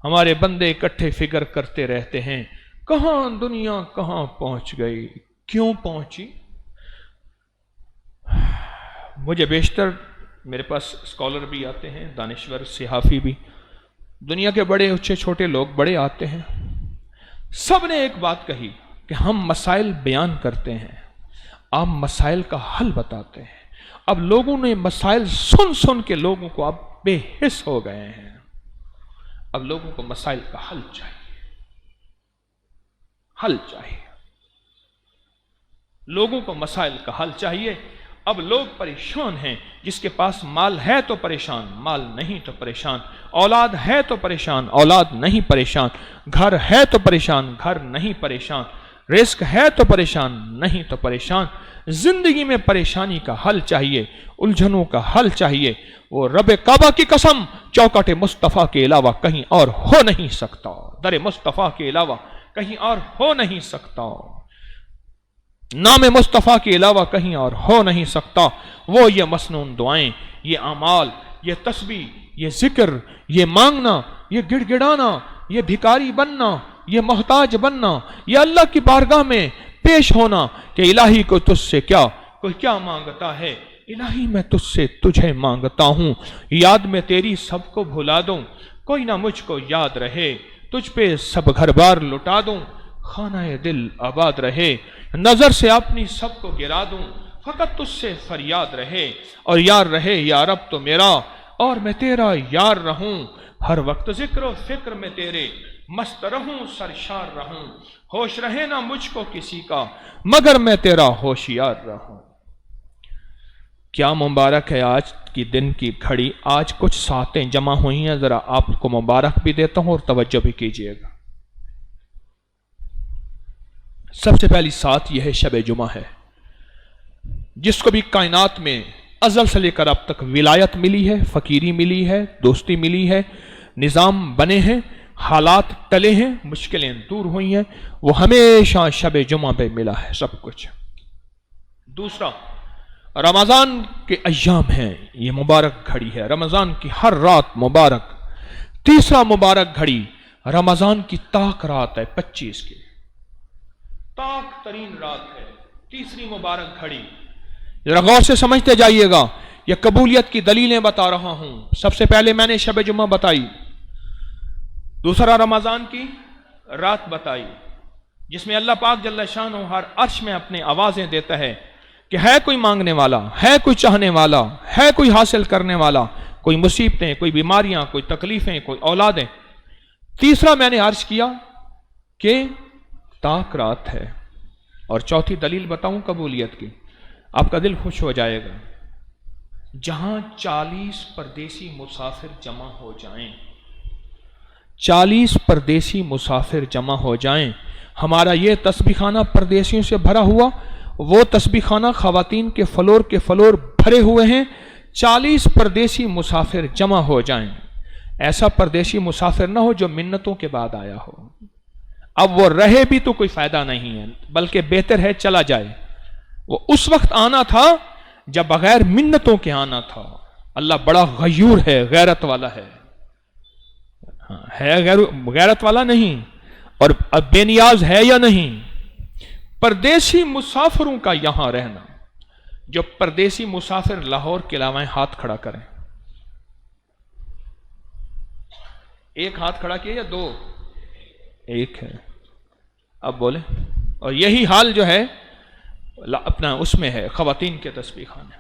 ہمارے بندے اکٹھے فکر کرتے رہتے ہیں کہاں دنیا کہاں پہنچ گئی، کیوں پہنچی۔ مجھے بیشتر میرے پاس اسکالر بھی آتے ہیں، دانشور صحافی بھی، دنیا کے بڑے اچھے چھوٹے لوگ بڑے آتے ہیں، سب نے ایک بات کہی کہ ہم مسائل بیان کرتے ہیں، آپ مسائل کا حل بتاتے ہیں۔ اب لوگوں نے مسائل سن سن کے لوگوں کو اب بے حس ہو گئے ہیں، اب لوگوں کو مسائل کا حل چاہیے، حل چاہیے، لوگوں کو مسائل کا حل چاہیے۔ اب لوگ پریشان ہیں، جس کے پاس مال ہے تو پریشان، مال نہیں تو پریشان، اولاد ہے تو پریشان، اولاد نہیں پریشان، گھر ہے تو پریشان، گھر نہیں پریشان، رزق ہے تو پریشان، نہیں تو پریشان۔ زندگی میں پریشانی کا حل چاہیے، الجھنوں کا حل چاہیے۔ وہ رب کعبہ کی قسم، چوکٹ مصطفیٰ کے علاوہ کہیں اور ہو نہیں سکتا، در مصطفیٰ کے علاوہ کہیں اور ہو نہیں سکتا، نام مصطفیٰ کے علاوہ کہیں اور ہو نہیں سکتا۔ وہ یہ مسنون دعائیں، یہ اعمال، یہ تسبیح، یہ ذکر، یہ مانگنا، یہ گڑ گڑانا، یہ بھکاری بننا، یہ محتاج بننا، یہ اللہ کی بارگاہ میں پیش ہونا کہ الہی کو تجھ سے کیا، کوئی کیا مانگتا ہے، الہی میں تجھ سے تجھے مانگتا ہوں، یاد میں تیری سب کو بھلا دوں، کوئی نہ مجھ کو یاد رہے، تجھ پہ سب گھر بار لٹا دوں، خانہ دل آباد رہے، نظر سے اپنی سب کو گرا دوں، فقط تجھ سے فریاد رہے، اور یار رہے یا رب تو میرا، اور میں تیرا یار رہوں، ہر وقت ذکر و فکر میں تیرے مست رہوں، سرشار رہوں، ہوش رہے نہ مجھ کو کسی کا مگر میں تیرا ہوشیار رہوں۔ کیا مبارک ہے آج کی دن کی گھڑی، آج کچھ ساتیں جمع ہوئی ہیں، ذرا آپ کو مبارک بھی دیتا ہوں اور توجہ بھی کیجئے گا۔ سب سے پہلی سات یہ ہے شب جمعہ ہے، جس کو بھی کائنات میں ازل سے لے کر اب تک ولایت ملی ہے، فقیری ملی ہے، دوستی ملی ہے، نظام بنے ہیں، حالات ٹلے ہیں، مشکلیں دور ہوئی ہیں، وہ ہمیشہ شب جمعہ پہ ملا ہے سب کچھ۔ دوسرا، رمضان کے ایام ہیں، یہ مبارک گھڑی ہے، رمضان کی ہر رات مبارک۔ تیسرا مبارک گھڑی رمضان کی طاق رات ہے، 25 کی طاق ترین رات ہے، تیسری مبارک گھڑی۔ ذرا غور سے سمجھتے جائیے گا، یہ قبولیت کی دلیلیں بتا رہا ہوں۔ سب سے پہلے میں نے شب جمعہ بتائی، دوسرا رمضان کی رات بتائی، جس میں اللہ پاک جل شانہ ہر عرش میں اپنے آوازیں دیتا ہے کہ ہے کوئی مانگنے والا، ہے کوئی چاہنے والا، ہے کوئی حاصل کرنے والا، کوئی مصیبتیں، کوئی بیماریاں، کوئی تکلیفیں، کوئی اولادیں۔ تیسرا میں نے عرض کیا کہ طاق رات ہے، اور چوتھی دلیل بتاؤں قبولیت کی، آپ کا دل خوش ہو جائے گا، جہاں 40 پردیسی مسافر جمع ہو جائیں، 40 پردیسی مسافر جمع ہو جائیں، ہمارا یہ تسبیح خانہ پردیسیوں سے بھرا ہوا، وہ تسبیح خانہ خواتین کے فلور بھرے ہوئے ہیں، 40 پردیسی مسافر جمع ہو جائیں۔ ایسا پردیسی مسافر نہ ہو جو منتوں کے بعد آیا ہو، اب وہ رہے بھی تو کوئی فائدہ نہیں ہے، بلکہ بہتر ہے چلا جائے۔ وہ اس وقت آنا تھا جب بغیر منتوں کے آنا تھا۔ اللہ بڑا غیور ہے، غیرت والا ہے، غیرت والا نہیں، اور اب بے نیاز ہے یا نہیں۔ پردیسی مسافروں کا یہاں رہنا، جو پردیسی مسافر لاہور کے علاوہ ہاتھ کھڑا کریں، ایک ہاتھ کھڑا کیا یا دو؟ ایک ہے، اب بولیں۔ اور یہی حال جو ہے اپنا اس میں ہے، خواتین کے تسبیح خانے۔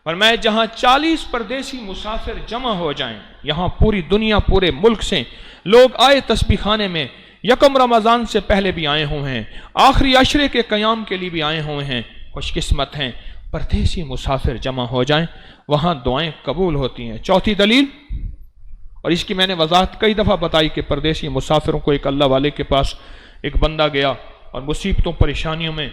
اور میں جہاں 40 پردیسی مسافر جمع ہو جائیں، یہاں پوری دنیا، پورے ملک سے لوگ آئے تسبیح خانے میں، یکم رمضان سے پہلے بھی آئے ہوئے ہیں، آخری عشرے کے قیام کے لیے بھی آئے ہوئے ہیں، خوش قسمت ہیں۔ پردیسی مسافر جمع ہو جائیں، وہاں دعائیں قبول ہوتی ہیں۔ چوتھی دلیل، اور اس کی میں نے وضاحت کئی دفعہ بتائی کہ پردیسی مسافروں کو ایک اللہ والے کے پاس ایک بندہ گیا اور مصیبتوں پریشانیوں میں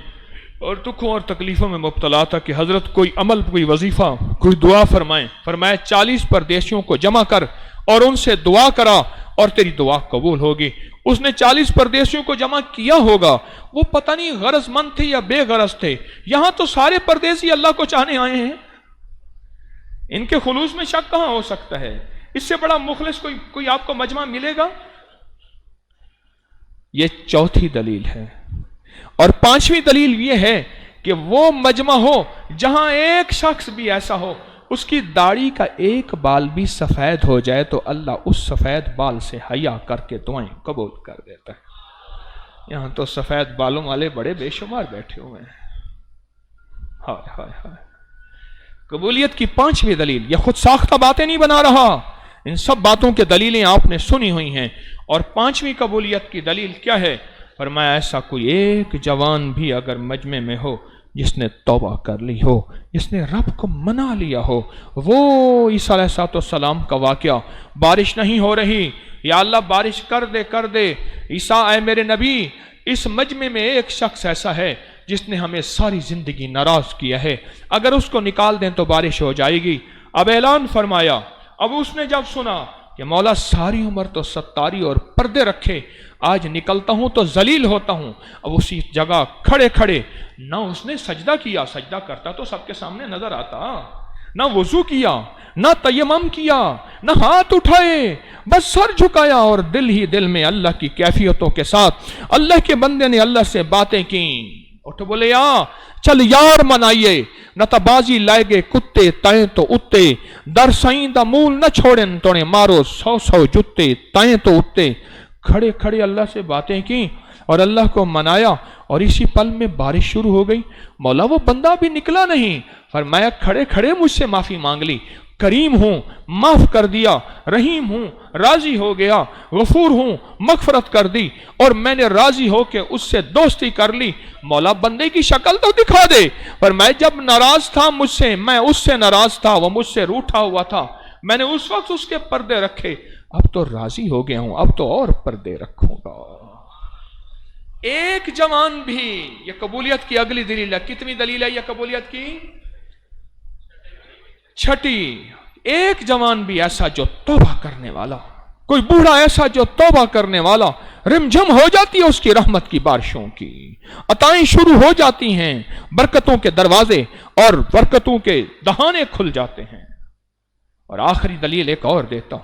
اور دکھوں اور تکلیفوں میں مبتلا تھا کہ حضرت کوئی عمل، کوئی وظیفہ، کوئی دعا فرمائیں۔ فرمایا 40 پردیسیوں کو جمع کر اور ان سے دعا کرا اور تیری دعا قبول ہوگی۔ اس نے 40 پردیسیوں کو جمع کیا ہوگا، وہ پتہ نہیں غرض مند تھے یا بے غرض تھے، یہاں تو سارے پردیسی اللہ کو چاہنے آئے ہیں، ان کے خلوص میں شک کہاں ہو سکتا ہے؟ اس سے بڑا مخلص کوئی آپ کو مجمع ملے گا؟ یہ چوتھی دلیل ہے۔ اور پانچویں دلیل یہ ہے کہ وہ مجمع ہو جہاں ایک شخص بھی ایسا ہو اس کی داڑھی کا ایک بال بھی سفید ہو جائے تو اللہ اس سفید بال سے حیا کر کے دعائیں قبول کر دیتا ہے۔ یہاں تو سفید بالوں والے بڑے بے شمار بیٹھے ہوئے ہیں۔ ہائے ہائے ہائے۔ قبولیت کی پانچویں دلیل، یہ خود ساختہ باتیں نہیں بنا رہا، ان سب باتوں کے دلیلیں آپ نے سنی ہوئی ہیں۔ اور پانچویں قبولیت کی دلیل کیا ہے؟ فرمایا ایسا کوئی ایک جوان بھی اگر مجمع میں ہو جس نے توبہ کر لی ہو، جس نے رب کو منا لیا ہو، وہ عیسیٰ علیہ السلام کا واقعہ، بارش نہیں ہو رہی، یا اللہ بارش کر دے، عیسیٰ اے میرے نبی، اس مجمع میں ایک شخص ایسا ہے جس نے ہمیں ساری زندگی ناراض کیا ہے، اگر اس کو نکال دیں تو بارش ہو جائے گی۔ اب اعلان فرمایا، اب اس نے جب سنا کہ مولا ساری عمر تو ستاری اور پردے رکھے، آج نکلتا ہوں تو ذلیل ہوتا ہوں، اب اسی جگہ کھڑے کھڑے نہ اس نے سجدہ کیا، سجدہ کرتا تو سب کے سامنے نظر آتا، نہ وضو کیا، نہ تیمم کیا، نہ ہاتھ اٹھائے، بس سر جھکایا اور دل ہی دل میں اللہ کی کیفیتوں کے ساتھ اللہ کے بندے نے اللہ سے باتیں کی۔ اٹھ بولے یا چل یار منائیے، نہ تبازی لائے گے کتے تائیں تو اتے، در سائیں دا مول نہ چھوڑن توڑے مارو 100 جتے تائیں تو اتے۔ کھڑے کھڑے اللہ سے باتیں کی اور اللہ کو منایا، اور اسی پل میں بارش شروع ہو گئی۔ مولا وہ بندہ بھی نکلا نہیں، فرمایا کھڑے کھڑے مجھ سے معافی مانگ لی، کریم ہوں معاف کر دیا، رحیم ہوں راضی ہو گیا، غفور ہوں مغفرت کر دی، اور میں نے راضی ہو کے اس سے دوستی کر لی۔ مولا بندے کی شکل تو دکھا دے، پر میں جب ناراض تھا مجھ سے، میں اس سے ناراض تھا، وہ مجھ سے روٹھا ہوا تھا، میں نے اس وقت اس کے پردے رکھے، اب تو راضی ہو گیا ہوں، اب تو اور پردے رکھوں گا۔ ایک جوان بھی، یہ قبولیت کی اگلی دلیل ہے۔ کتنی دلیل ہے یہ قبولیت کی؟ چھٹی۔ ایک جوان بھی ایسا جو توبہ کرنے والا، کوئی بوڑھا ایسا جو توبہ کرنے والا، رمجھم ہو جاتی ہے اس کی رحمت کی بارشوں کی، عطائیں شروع ہو جاتی ہیں، برکتوں کے دروازے اور برکتوں کے دہانے کھل جاتے ہیں۔ اور آخری دلیل ایک اور دیتا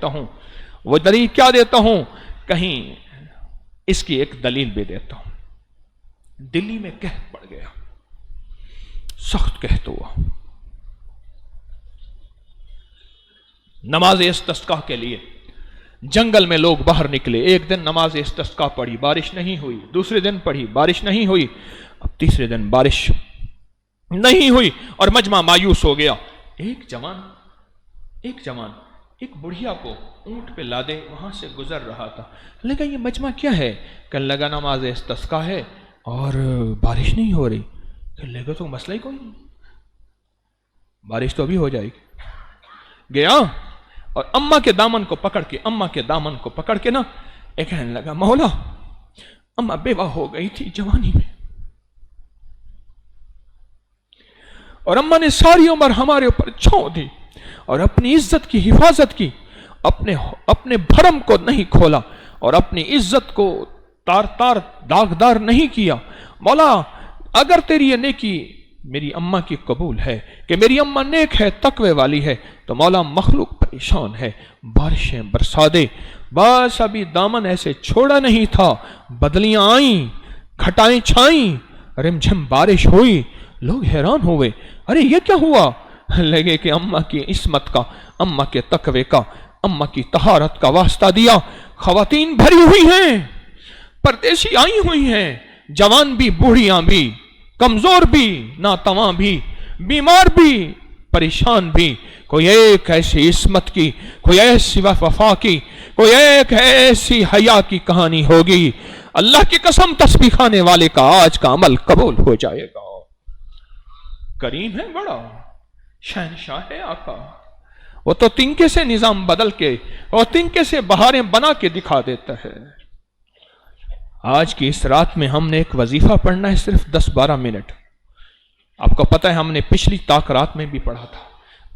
ہوں، وہ دلیل کیا دیتا ہوں؟ کہیں اس کی ایک دلیل بھی دیتا ہوں۔ دلی میں قحط پڑ گیا، سخت قحط ہوا، نماز استسقاء کے لیے جنگل میں لوگ باہر نکلے۔ ایک دن نماز استسقاء پڑھی، بارش نہیں ہوئی، دوسرے دن پڑھی، بارش نہیں ہوئی، اب تیسرے دن بارش نہیں ہوئی اور مجمع مایوس ہو گیا۔ ایک جوان ایک بڑھیا کو اونٹ پہ لادے وہاں سے گزر رہا تھا، لگا یہ مجمع کیا ہے؟ کہ لگا نماز استسقاء ہے اور بارش نہیں ہو رہی۔ کہ لگا تو مسئلہ ہی کوئی نہیں، بارش تو ابھی ہو جائے گی۔ گیا اور اماں کے دامن کو پکڑ کے نا ایک کہنے لگا، مولا اماں بیوہ ہو گئی تھی جوانی میں، اور اماں نے ساری عمر ہمارے اوپر چھوڑ دی اور اپنی عزت کی حفاظت کی، اپنے بھرم کو نہیں کھولا اور اپنی عزت کو تار داغدار نہیں کیا۔ مولا اگر تیری یہ نیکی میری اماں کی قبول ہے کہ میری اماں نیک ہے، تقوی والی ہے، تو مولا مخلوق پریشان ہے، بارشیں برسا دے۔ بس ابھی دامن ایسے چھوڑا نہیں تھا، بدلیاں آئیں، گھٹائیں چھائیں، رمجھم بارش ہوئی، لوگ حیران ہوئے، ارے یہ کیا ہوا؟ لگے کہ اماں کی عصمت کا، اماں کے تقوی کا، اماں کی طہارت کا واسطہ دیا۔ خواتین بھری ہوئی ہیں، پردیسی آئی ہوئی ہیں، جوان بھی، بوڑھیاں بھی، کمزور بھی، ناتواں بھی، بیمار بھی، پریشان بھی۔ کوئی ایک ایسی عصمت کی، کوئی ایسی وفا کی، کوئی ایک ایسی حیا کی کہانی ہوگی، اللہ کی قسم تسبیح کھانے والے کا آج کا عمل قبول ہو جائے گا۔ کریم ہے بڑا، شہنشاہ ہے آقا، وہ تو تنکے سے نظام بدل کے اور تنکے سے بہاریں بنا کے دکھا دیتا ہے۔ آج کی اس رات میں ہم نے ایک وظیفہ پڑھنا ہے، صرف 10-12 منٹ۔ آپ کو پتہ ہے ہم نے پچھلی طاق رات میں بھی پڑھا تھا،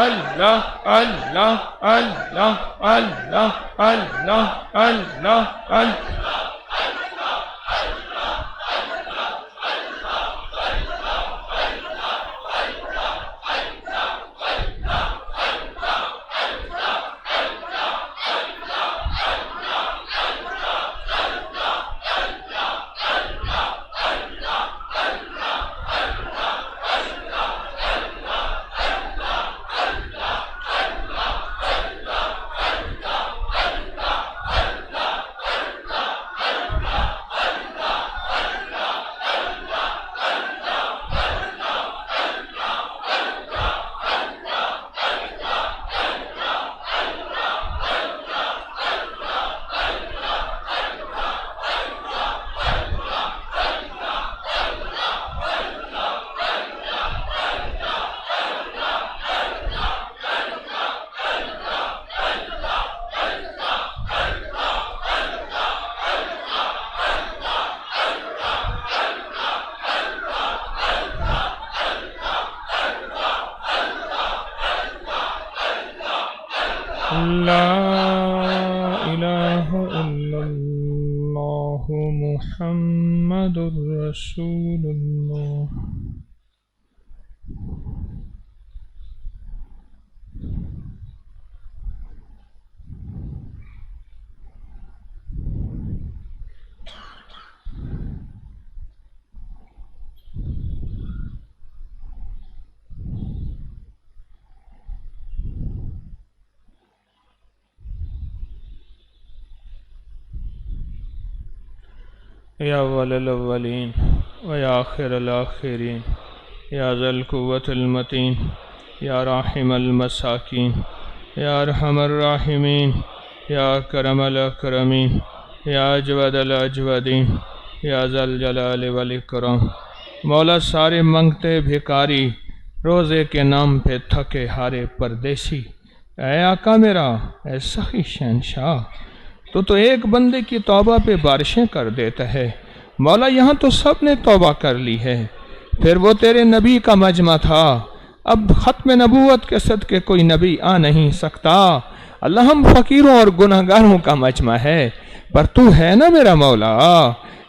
اللہ اللہ اللہ اللہ اللہ اللہ اللہ لا الہ الا اللہ محمد رسول اللہ. یا اول الاولین و یا آخر الاخرین یا ذا القوة المتین یا راحم المساکین یا ارحم الراحمین یا کرم الاکرمین یا اجود الاجودین یا ذا الجلال والاکرام. مولا سارے منگتے بھکاری روزے کے نام پہ تھکے ہارے پردیسی، اے آقا میرا، اے سخی شہنشاہ، تو ایک بندے کی توبہ پہ بارشیں کر دیتا ہے. مولا یہاں تو سب نے توبہ کر لی ہے، پھر وہ تیرے نبی کا مجمع تھا، اب ختم نبوت کے صدقے کوئی نبی آ نہیں سکتا. اللہ ہم فقیروں اور گناہگاروں کا مجمع ہے، پر تو ہے نا میرا مولا.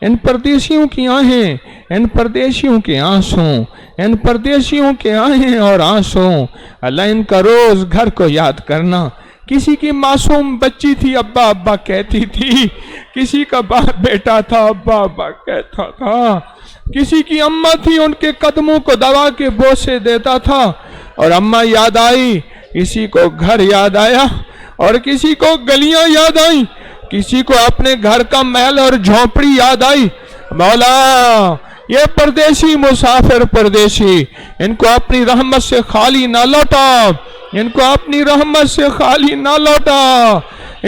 ان پردیسیوں کی آہیں، ان پردیسیوں کے آنسوں، ان پردیسیوں کے آہیں اور آنسوں، اللہ ان کا روز گھر کو یاد کرنا. کسی کی معصوم بچی تھی ابا ابا کہتی تھی، کسی کا باپ بیٹا تھا ابا ابا کہتا تھا، کسی کی اماں تھی ان کے قدموں کو دبا کے بوسے دیتا تھا، اور اماں یاد آئی، کسی کو گھر یاد آیا اور کسی کو گلیاں یاد آئیں، کسی کو اپنے گھر کا محل اور جھونپڑی یاد آئی. مولا یہ پردیسی مسافر پردیسی، ان کو اپنی رحمت سے خالی نہ لوٹا، ان کو اپنی رحمت سے خالی نہ لوٹا،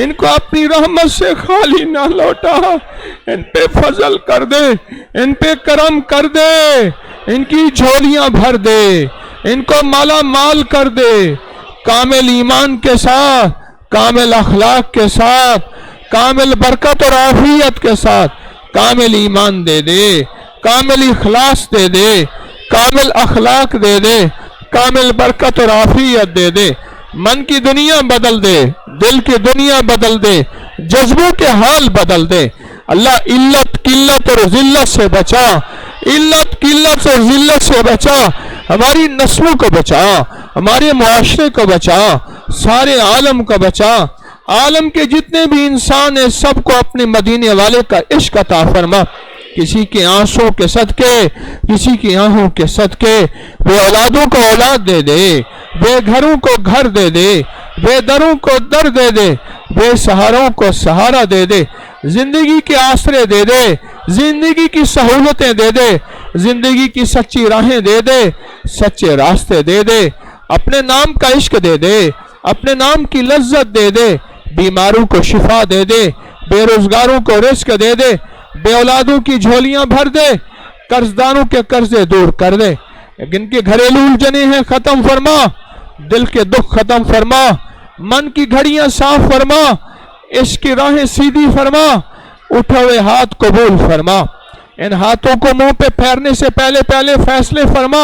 ان کو اپنی رحمت سے خالی نہ لوٹا. ان پہ فضل کر دے، ان پہ کرم کر دے، ان کی جھولیاں بھر دے، ان کو مالا مال کر دے، کامل ایمان کے ساتھ، کامل اخلاق کے ساتھ، کامل برکت اور عافیت کے ساتھ. کامل ایمان دے دے، کامل اخلاص دے دے، کامل اخلاق دے دے، کامل برکت اور عافیت دے دے. من کی دنیا بدل دے، دل کی دنیا بدل دے، جذبوں کے حال بدل دے. اللہ علت قلت اور ذلت سے بچا، علت قلت اور ذلت سے بچا، ہماری نسلوں کو بچا، ہمارے معاشرے کو بچا، سارے عالم کو بچا. عالم کے جتنے بھی انسان ہیں سب کو اپنے مدینے والے کا عشق عطا فرما. کسی کے آنسوں کے صدقے، کسی کی آہوں کے صدقے بے اولادوں کو اولاد دے دے، بے گھروں کو گھر دے دے، بے دروں کو در دے دے، بے سہاروں کو سہارا دے دے. زندگی کے آسرے دے دے، زندگی کی سہولتیں دے دے، زندگی کی سچی راہیں دے دے، سچے راستے دے دے. اپنے نام کا عشق دے دے، اپنے نام کی لذت دے دے. بیماروں کو شفا دے دے، بے روزگاروں کو رزق دے دے، بے اولادوں کی جھولیاں بھر دے، قرضداروں کے قرضے دور کر دے. جن کے گھریلو الجھنیں ہیں ختم فرما، دل کے دکھ ختم فرما، من کی گھڑیاں صاف فرما، عشق کی راہیں سیدھی فرما، اٹھے ہوئے ہاتھ قبول فرما. ان ہاتھوں کو منہ پہ پھیرنے سے پہلے پہلے فیصلے فرما.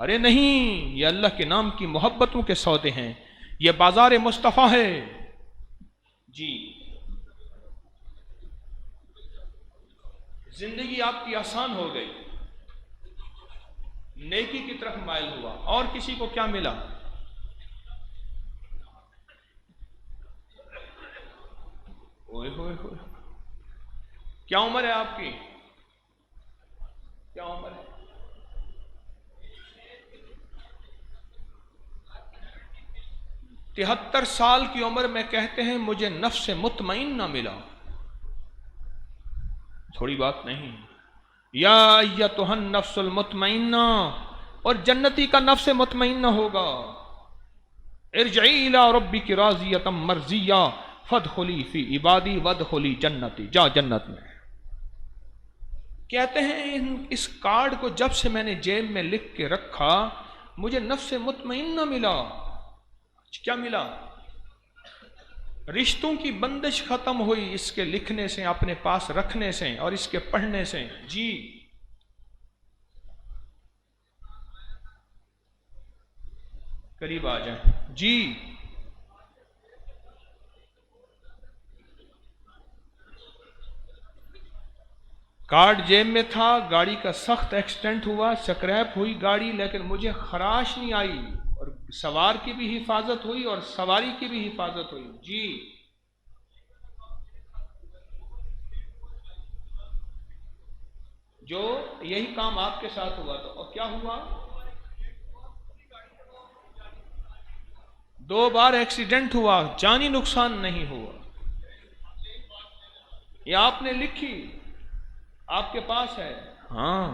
ارے نہیں، یہ اللہ کے نام کی محبتوں کے سودے ہیں، یہ بازار مصطفیٰ ہے۔ جی، زندگی آپ کی آسان ہو گئی، نیکی کی طرف مائل ہوا۔ اور کسی کو کیا ملا؟ اوئے ہوئے ہوئے، کیا عمر ہے آپ کی؟ کیا عمر ہے؟ 73 سال کی عمر میں کہتے ہیں مجھے نفس مطمئن نہ ملا۔ تھوڑی بات نہیں۔ یا ایتھا النفس المطمئنہ، اور جنتی کا نفس مطمئنہ ہوگا، ارجعی الی ربک راضیۃ مرضیہ فادخلی فی عبادی وادخلی جنتی، جا جنت میں۔ کہتے ہیں اس کارڈ کو جب سے میں نے جیب میں لکھ کے رکھا مجھے نفس مطمئنہ ملا۔ کیا ملا؟ رشتوں کی بندش ختم ہوئی اس کے لکھنے سے، اپنے پاس رکھنے سے اور اس کے پڑھنے سے۔ جی، قریب آ جائیں۔ جی، کارڈ جیب میں تھا، گاڑی کا سخت ایکسیڈنٹ ہوا، سکریپ ہوئی گاڑی، لیکن مجھے خراش نہیں آئی، اور سوار کی بھی حفاظت ہوئی اور سواری کی بھی حفاظت ہوئی۔ جی، جو یہی کام آپ کے ساتھ ہوا تھا، اور کیا ہوا؟ 2 بار ایکسیڈنٹ ہوا، جانی نقصان نہیں ہوا۔ یہ آپ نے لکھی، آپ کے پاس ہے؟ ہاں،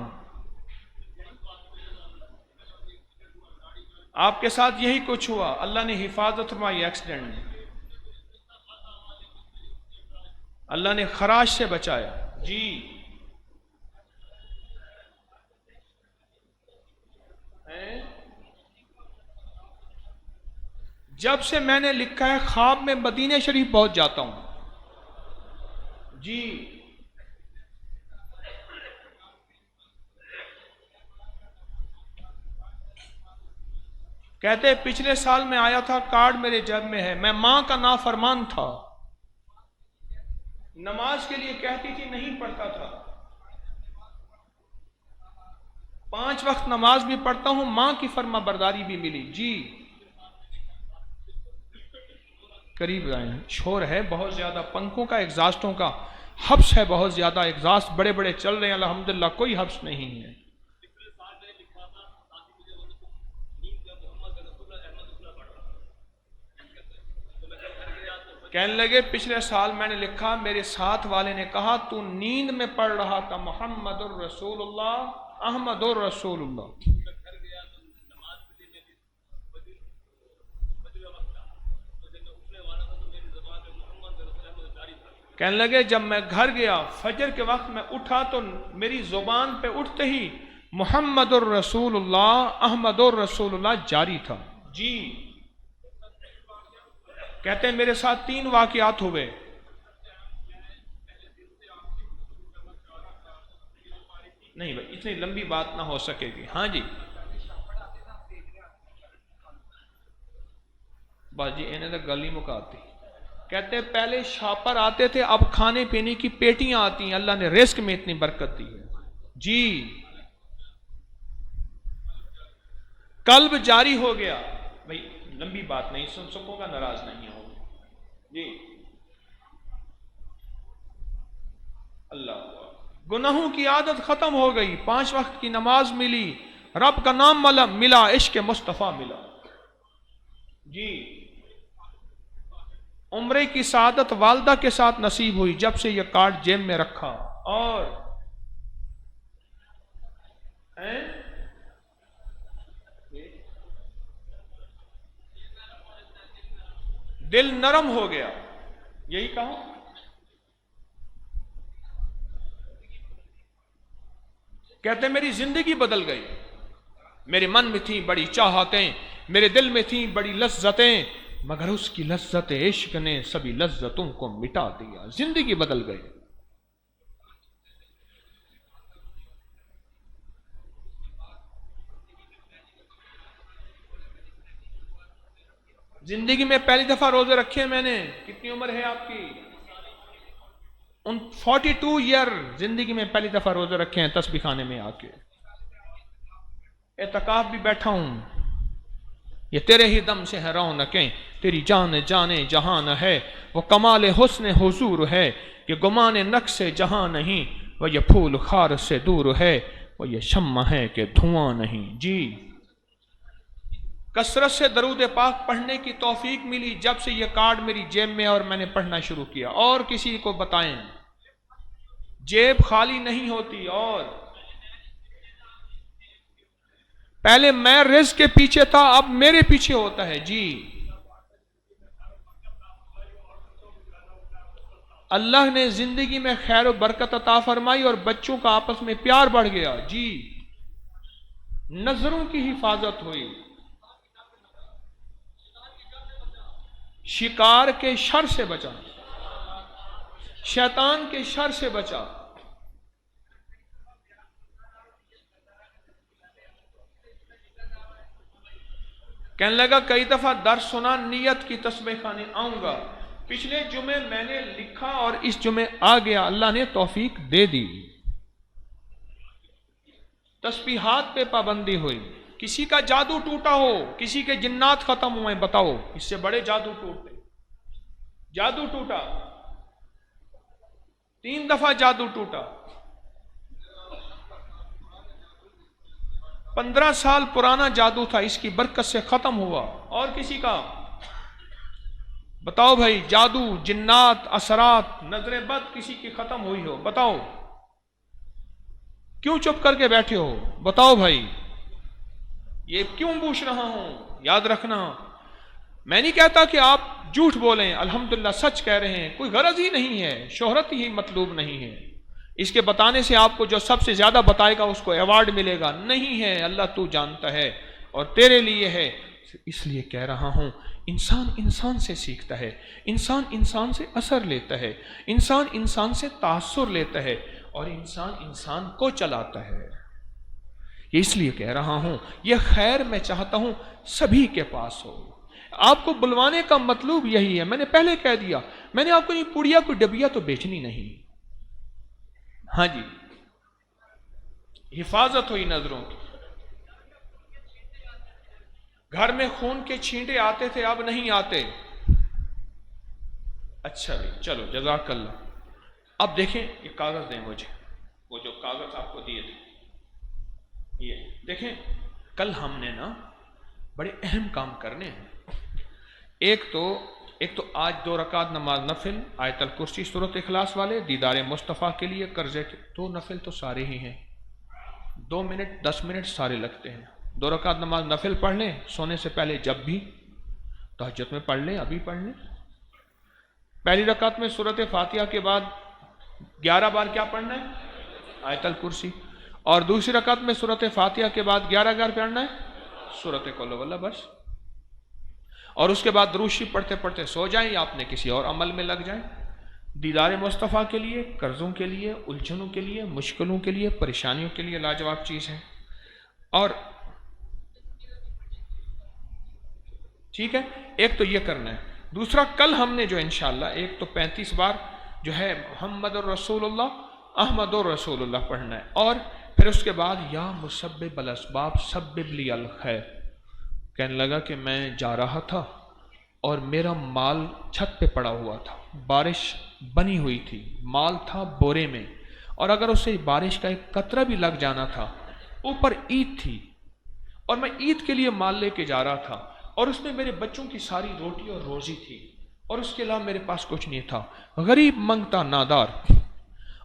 آپ کے ساتھ یہی کچھ ہوا، اللہ نے حفاظت فرمائی ایکسیڈنٹ میں، اللہ نے خراش سے بچایا۔ جی، جب سے میں نے لکھا ہے خواب میں مدینہ شریف پہنچ جاتا ہوں۔ جی، کہتے پچھلے سال میں آیا تھا، کارڈ میرے جیب میں ہے، میں ماں کا نافرمان تھا، نماز کے لیے کہتی تھی نہیں پڑھتا تھا، 5 وقت نماز بھی پڑھتا ہوں، ماں کی فرما برداری بھی ملی۔ جی، قریب آئیں، شور ہے بہت زیادہ، پنکھوں کا، ایگزاسٹوں کا حبس ہے بہت زیادہ، ایگزاسٹ بڑے بڑے چل رہے ہیں، الحمدللہ کوئی حبس نہیں ہے۔ کہنے لگے پچھلے سال میں نے لکھا، میرے ساتھ والے نے کہا تو نیند میں پڑھ رہا تھا محمد الرسول اللہ، احمد الرسول اللہ۔ کہنے لگے جب میں گھر گیا فجر کے وقت میں اٹھا تو میری زبان پہ اٹھتے ہی محمد الرسول اللہ، احمد الرسول اللہ جاری تھا۔ جی، کہتے ہیں میرے ساتھ 3 واقعات ہوئے۔ نہیں بھائی، اتنی لمبی بات نہ ہو سکے گی۔ ہاں جی، بس جی انہیں تو گل ہی مکاتی۔ کہتے ہیں پہلے شاپر آتے تھے، اب کھانے پینے کی پیٹیاں آتی ہیں، اللہ نے رزق میں اتنی برکت دی ہے۔ جی، قلب جاری ہو گیا۔ بھائی لمبی بات نہیں سن سکوں گا، ناراض نہیں ہوں۔ جی، اللہ، گناہوں کی عادت ختم ہو گئی، 5 وقت کی نماز ملی، رب کا نام ملا، عشق مصطفیٰ ملا۔ جی، عمرے کی سعادت والدہ کے ساتھ نصیب ہوئی جب سے یہ کارڈ جیب میں رکھا، اور دل نرم ہو گیا۔ یہی کہا، کہتے میری زندگی بدل گئی، میرے من میں تھیں بڑی چاہتیں، میرے دل میں تھیں بڑی لذتیں، مگر اس کی لذت عشق نے سبھی لذتوں کو مٹا دیا، زندگی بدل گئی۔ زندگی میں پہلی دفعہ روزے رکھے میں نے. کتنی عمر ہے آپ کی؟ 42 ایئر زندگی میں پہلی دفعہ روزے رکھے ہیں تسبیح خانے میں آ کے. اعتکاف بھی بیٹھا ہوں. یہ تیرے ہی دم سے ہے رونقیں، تیری جان جانے جہان ہے. وہ کمال حسن حضور ہے کہ گمان نقص جہاں نہیں. وہ یہ پھول خار سے دور ہے، وہ یہ شمع ہے کہ دھواں نہیں. جی کثرت سے درود پاک پڑھنے کی توفیق ملی جب سے یہ کارڈ میری جیب میں اور میں نے پڑھنا شروع کیا. اور کسی کو بتائیں، جیب خالی نہیں ہوتی. اور پہلے میں رزق کے پیچھے تھا، اب میرے پیچھے ہوتا ہے. جی اللہ نے زندگی میں خیر و برکت عطا فرمائی اور بچوں کا آپس میں پیار بڑھ گیا. جی نظروں کی حفاظت ہوئی، شکار کے شر سے بچا، شیطان کے شر سے بچا. کہنے لگا کئی دفعہ درس سنا، نیت کی تسبیح خانے آؤں گا. پچھلے جمعے میں نے لکھا اور اس جمعے آ گیا، اللہ نے توفیق دے دی. تسبیحات پہ پابندی ہوئی. کسی کا جادو ٹوٹا ہو، کسی کے جنات ختم ہوئے، بتاؤ اس سے بڑے جادو ٹوٹتے. جادو ٹوٹا 3 دفعہ، جادو ٹوٹا. 15 سال پرانا جادو تھا، اس کی برکت سے ختم ہوا. اور کسی کا بتاؤ بھائی، جادو، جنات، اثرات، نظر بد کسی کی ختم ہوئی ہو، بتاؤ. کیوں چپ کر کے بیٹھے ہو؟ بتاؤ بھائی. یہ کیوں پوچھ رہا ہوں؟ یاد رکھنا، میں نہیں کہتا کہ آپ جھوٹ بولیں، الحمدللہ سچ کہہ رہے ہیں. کوئی غرض ہی نہیں ہے، شہرت ہی مطلوب نہیں ہے. اس کے بتانے سے آپ کو جو سب سے زیادہ بتائے گا اس کو ایوارڈ ملے گا، نہیں ہے. اللہ تو جانتا ہے اور تیرے لیے ہے. اس لیے کہہ رہا ہوں، انسان انسان سے سیکھتا ہے، انسان انسان سے اثر لیتا ہے، انسان انسان سے تاثر لیتا ہے، اور انسان انسان کو چلاتا ہے. اس لیے کہہ رہا ہوں، یہ خیر میں چاہتا ہوں سبھی کے پاس ہو. آپ کو بلوانے کا مطلب یہی ہے. میں نے پہلے کہہ دیا، میں نے آپ کو یہ پوڑیا کوئی ڈبیا تو بیچنی نہیں. ہاں جی، حفاظت ہوئی نظروں کی. گھر میں خون کے چھینٹے آتے تھے، اب نہیں آتے. اچھا بھی، چلو جزاک اللہ. اب دیکھیں یہ کاغذ دیں مجھے، وہ جو کاغذ آپ کو دیے تھے یہ دیکھیں. کل ہم نے نا بڑے اہم کام کرنے ہیں. ایک تو آج 2 رکعت نماز نفل، آیت الکرسی، سورۃ اخلاص والے، دیدار مصطفیٰ کے لیے، قرضے کے 2 نفل تو سارے ہی ہیں. 2 منٹ 10 منٹ سارے لگتے ہیں. 2 رکعت نماز نفل پڑھ لیں سونے سے پہلے، جب بھی تہجد میں پڑھ لیں، ابھی پڑھ لیں. پہلی رکعت میں سورۃ فاتحہ کے بعد 11 بار کیا پڑھنا ہے؟ آیت الکرسی. اور دوسری رکعت میں سورۃ فاتحہ کے بعد 11 بار پڑھنا ہے سورۃ قل ہو اللہ، بس. اور اس کے بعد درود شریف پڑھتے پڑھتے سو جائیں یا اپنے کسی اور عمل میں لگ جائیں. دیدار مصطفیٰ کے لیے، قرضوں کے لیے، الجھنوں کے لیے، مشکلوں کے لیے، پریشانیوں کے لیے لاجواب چیز ہے. اور ٹھیک ہے، ایک تو یہ کرنا ہے. دوسرا، کل ہم نے جو انشاءاللہ ایک تو 35 بار جو ہے محمد الرسول اللہ، احمد الرسول اللہ پڑھنا ہے. اور پھر اس کے بعد یا مسبب الاسباب سبب لی الخیر. کہنے لگا کہ میں جا رہا تھا اور میرا مال چھت پہ پڑا ہوا تھا، بارش بنی ہوئی تھی، مال تھا بورے میں، اور اگر اسے بارش کا ایک قطرہ بھی لگ جانا تھا. اوپر عید تھی اور میں عید کے لیے مال لے کے جا رہا تھا، اور اس میں میرے بچوں کی ساری روٹی اور روزی تھی، اور اس کے علاوہ میرے پاس کچھ نہیں تھا. غریب منگتا نادار،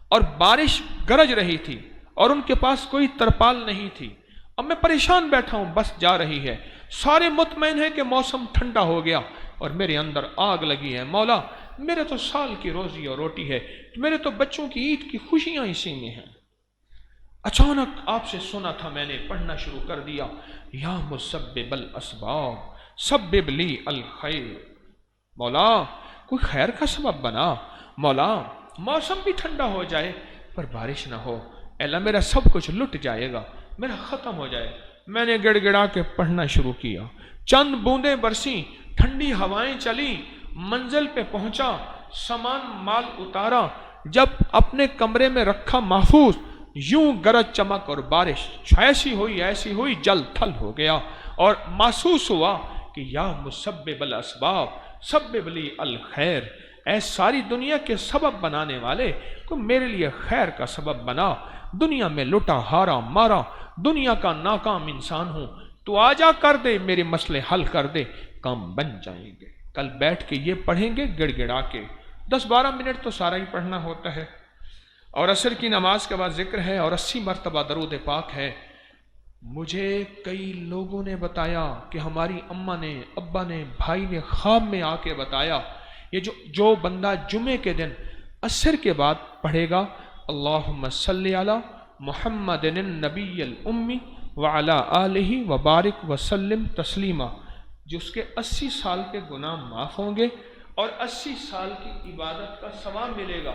اور بارش گرج رہی تھی اور ان کے پاس کوئی ترپال نہیں تھی. اب میں پریشان بیٹھا ہوں، بس جا رہی ہے، سارے مطمئن ہیں کہ موسم ٹھنڈا ہو گیا، اور میرے اندر آگ لگی ہے. مولا میرے تو سال کی روزی اور روٹی ہے، میرے تو بچوں کی عید کی خوشیاں اسی میں ہیں. اچانک آپ سے سنا تھا، میں نے پڑھنا شروع کر دیا، یا مسبب الاسباب سبب لی الخیر. مولا کوئی خیر کا سبب بنا. مولا موسم بھی ٹھنڈا ہو جائے پر بارش نہ ہو. اللہ میرا سب کچھ لٹ جائے گا، میرا ختم ہو جائے. میں نے گڑ گڑا کے پڑھنا شروع کیا، چند بوندیں برسی، ٹھنڈی ہوائیں چلی، منزل پہ پہنچا، سامان مال اتارا، جب اپنے کمرے میں رکھا محفوظ، یوں گرج چمک اور بارش ایسی ہوئی جل تھل ہو گیا، اور محسوس ہوا کہ یا مسبب الاسباب سبب لی الخیر، اے ساری دنیا کے سبب بنانے والے کو میرے لیے خیر کا سبب بنا، دنیا میں لٹا ہارا مارا، دنیا کا ناکام انسان ہوں، تو آجا کر دے میرے مسئلے حل کر دے، کام بن جائیں گے۔ کل بیٹھ کے یہ پڑھیں گے گڑ گڑا کے، 10-12 منٹ تو سارا ہی پڑھنا ہوتا ہے، اور عصر کی نماز کے بعد ذکر ہے اور 80 مرتبہ درود پاک ہے۔ مجھے کئی لوگوں نے بتایا کہ ہماری اماں نے، ابا نے، بھائی نے خواب میں آ کے بتایا، یہ جو بندہ جمعے کے دن عصر کے بعد پڑھے گا اللہم صلی علی محمد النبی الامی وعلی آلہ وبارک وسلم تسلیما، جس کے 80 سال کے گناہ معاف ہوں گے اور 80 سال کی عبادت کا ثواب ملے گا۔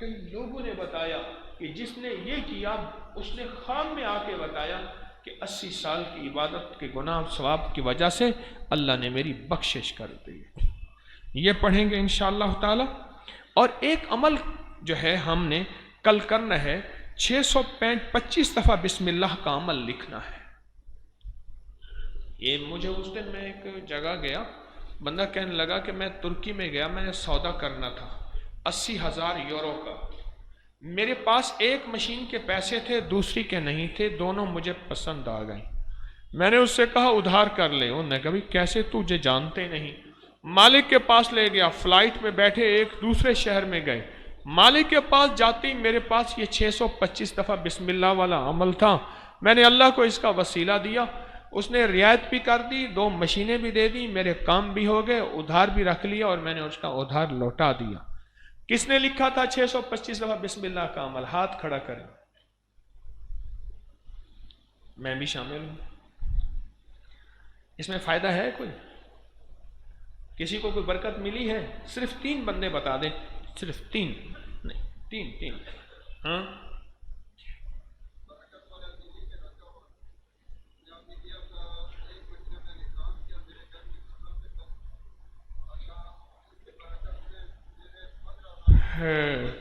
کئی لوگوں نے بتایا کہ جس نے یہ کیا اس نے خواب میں آ کے بتایا کہ 80 سال کی عبادت کے گناہ ثواب کی وجہ سے اللہ نے میری بخشش کر دی۔ یہ پڑھیں گے انشاءاللہ تعالی۔ اور ایک عمل جو ہے ہم نے کل کرنا ہے، 625 دفعہ بسم اللہ کا عمل لکھنا ہے۔ یہ مجھے اس دن میں ایک جگہ گیا، بندہ کہنے لگا کہ میں ترکی میں گیا، میں نے سودا کرنا تھا 80,000 یورو کا، میرے پاس ایک مشین کے پیسے تھے دوسری کے نہیں تھے، دونوں مجھے پسند آ گئیں، میں نے اس سے کہا ادھار کر لے، انہوں نے کہا کیسے، تجھے جانتے نہیں، مالک کے پاس لے گیا، فلائٹ میں بیٹھے ایک دوسرے شہر میں گئے، مالک کے پاس جاتے ہی میرے پاس یہ 625 دفعہ بسم اللہ والا عمل تھا، میں نے اللہ کو اس کا وسیلہ دیا، اس نے رعایت بھی کر دی، 2 مشینیں بھی دے دی، میرے کام بھی ہو گئے، ادھار بھی رکھ لیا اور میں نے اس کا ادھار لوٹا دیا۔ کس نے لکھا تھا 625 دفعہ بسم اللہ کا عمل؟ ہاتھ کھڑا کریں، میں بھی شامل ہوں۔ اس میں فائدہ ہے کوئی؟ کسی کو کوئی برکت ملی ہے؟ صرف 3 بندے بتا دیں، صرف 3 نہیں، 3 ہاں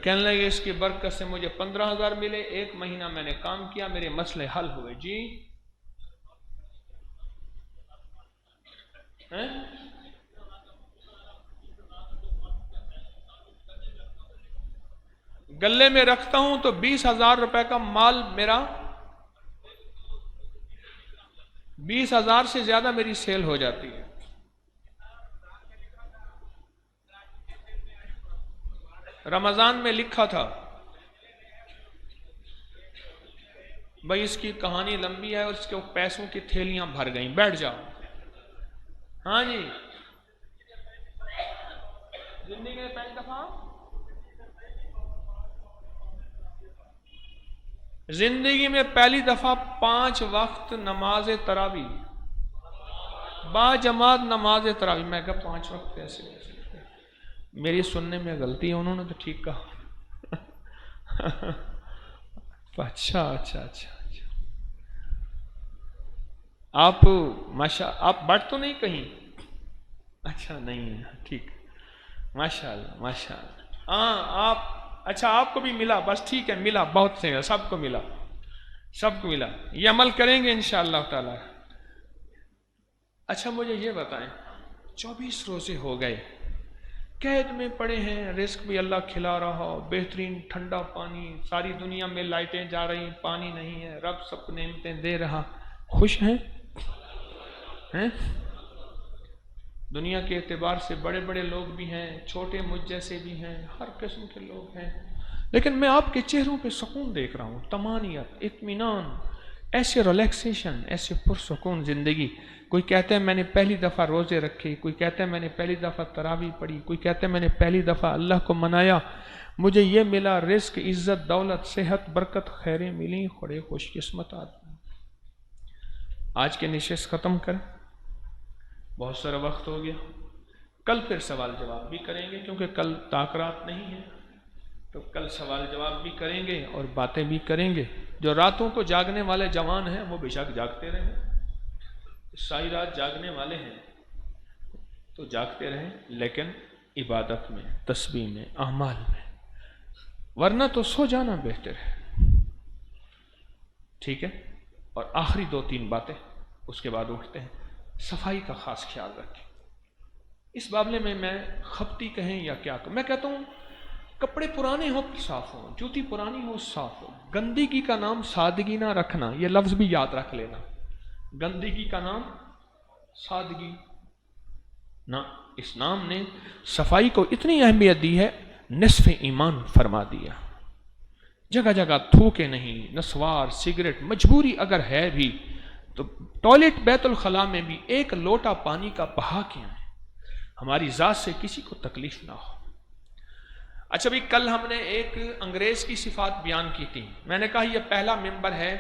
کہنے لگے اس کی برکت سے مجھے 15,000 ملے، 1 مہینہ میں نے کام کیا، میرے مسئلے حل ہوئے۔ جی گلے میں رکھتا ہوں تو 20,000 روپے کا مال میرا 20,000 سے زیادہ میری سیل ہو جاتی ہے۔ رمضان میں لکھا تھا، بھائی اس کی کہانی لمبی ہے اور اس کے پیسوں کی تھیلیاں بھر گئیں، بیٹھ جاؤ۔ ہاں جی، زندگی میں پہلی دفعہ، زندگی میں پہلی دفعہ 5 وقت نماز تراویح با جماعت نماز تراویح، میں کہا 5 وقت کیسے؟ میری سننے میں غلطی ہے، انہوں نے تو ٹھیک کہا۔ اچھا آپ ماشاء آپ بٹ تو نہیں کہیں؟ اچھا نہیں ہے، ٹھیک، ماشاءاللہ ہاں آپ، اچھا آپ کو بھی ملا، بس ٹھیک ہے، ملا، بہت سے، سب کو ملا، یہ عمل کریں گے انشاءاللہ تعالی۔ اچھا مجھے یہ بتائیں، 24 روزے ہو گئے، قید میں پڑے ہیں، رزق بھی اللہ کھلا رہا، بہترین ٹھنڈا پانی، ساری دنیا میں لائٹیں جا رہی، پانی نہیں ہے، رب سب نعمتیں دے رہا، خوش ہیں؟ دنیا کے اعتبار سے بڑے بڑے لوگ بھی ہیں، چھوٹے مجھ جیسے بھی ہیں، ہر قسم کے لوگ ہیں، لیکن میں آپ کے چہروں پہ سکون دیکھ رہا ہوں، طمانینت، اطمینان، ایسے ریلیکسیشن، ایسے پرسکون زندگی۔ کوئی کہتا ہے میں نے پہلی دفعہ روزے رکھے، کوئی کہتا ہے میں نے پہلی دفعہ تراویح پڑھی، کوئی کہتا ہے میں نے پہلی دفعہ اللہ کو منایا، مجھے یہ ملا، رزق، عزت، دولت، صحت، برکت، خیریں ملی، بڑے خوش قسمت آدمی۔ آج کے نشست ختم کریں، بہت سارا وقت ہو گیا، کل پھر سوال جواب بھی کریں گے، کیونکہ کل تاخرات نہیں ہے، تو کل سوال جواب بھی کریں گے اور باتیں بھی کریں گے۔ جو راتوں کو جاگنے والے جوان ہیں وہ بے شک جاگتے رہیں۔ ساری رات جاگنے والے ہیں تو جاگتے رہیں، لیکن عبادت میں، تسبیح میں، اعمال میں، ورنہ تو سو جانا بہتر ہے. ٹھیک ہے. اور آخری 2-3 باتیں اس کے بعد اٹھتے ہیں. صفائی کا خاص خیال رکھیں. اس معاملے میں خپتی کہیں یا کیا کہیں، میں کہتا ہوں کپڑے پرانے ہو صاف ہو، جوتی پرانی ہو صاف ہو. گندگی کا نام سادگی نہ رکھنا، یہ لفظ بھی یاد رکھ لینا. گندگی کا نام سادگی نہ. اسلام نے صفائی کو اتنی اہمیت دی ہے، نصف ایمان فرما دیا. جگہ جگہ تھوکے نہیں، نسوار، سگریٹ. مجبوری اگر ہے بھی تو ٹوائلٹ بیت الخلاء میں بھی ایک لوٹا پانی کا بہا کے آئیں، ہماری ذات سے کسی کو تکلیف نہ ہو. اچھا بھی کل ہم نے ایک انگریز کی صفات بیان کی تھی. میں نے کہا یہ پہلا ممبر ہے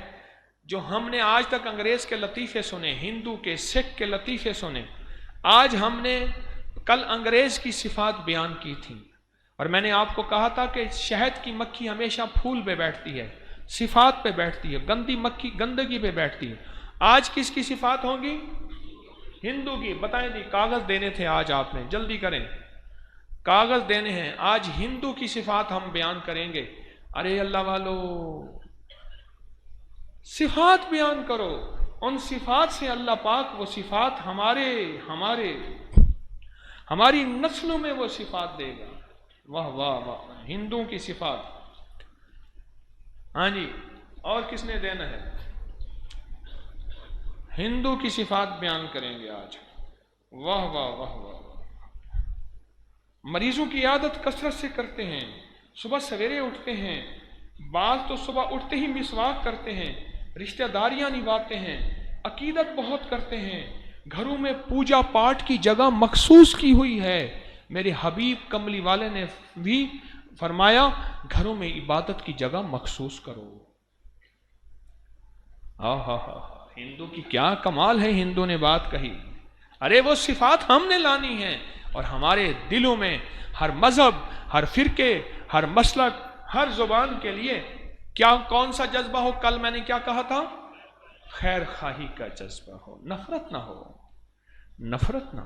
جو ہم نے آج تک انگریز کے لطیفے سنے، ہندو کے، سکھ کے لطیفے سنے. آج ہم نے کل انگریز کی صفات بیان کی تھی، اور میں نے آپ کو کہا تھا کہ شہد کی مکھی ہمیشہ پھول پہ بیٹھتی ہے، صفات پہ بیٹھتی ہے. گندی مکھی گندگی پہ بیٹھتی ہے. آج کس کی صفات ہوں گی؟ ہندو کی. بتائیں جی، کاغذ دینے تھے آج آپ نے، جلدی کریں، کاغذ دینے ہیں. آج ہندو کی صفات ہم بیان کریں گے. ارے اللہ والو، صفات بیان کرو. ان صفات سے اللہ پاک وہ صفات ہماری نسلوں میں وہ صفات دے گا. واہ واہ واہ. ہندوؤں کی صفات. ہاں جی، اور کس نے دینا ہے؟ ہندو کی صفات بیان کریں گے آج. واہ واہ واہ واہ. مریضوں کی عیادت کثرت سے کرتے ہیں، صبح سویرے اٹھتے ہیں، بعض تو صبح اٹھتے ہی مسواک کرتے ہیں، رشتہ داریاں نبھاتے ہیں، عقیدت بہت کرتے ہیں. گھروں میں پوجا پاٹ کی جگہ مخصوص کی ہوئی ہے. میرے حبیب کملی والے نے بھی فرمایا گھروں میں عبادت کی جگہ مخصوص کرو. ہندو کی کیا کمال ہے. ہندو نے بات کہی. ارے وہ صفات ہم نے لانی ہیں، اور ہمارے دلوں میں ہر مذہب، ہر فرقے، ہر مسلک، ہر زبان کے لیے کیا کون سا جذبہ ہو؟ کل میں نے کیا کہا تھا؟ خیر خواہی کا جذبہ ہو، نفرت نہ ہو. نفرت نہ.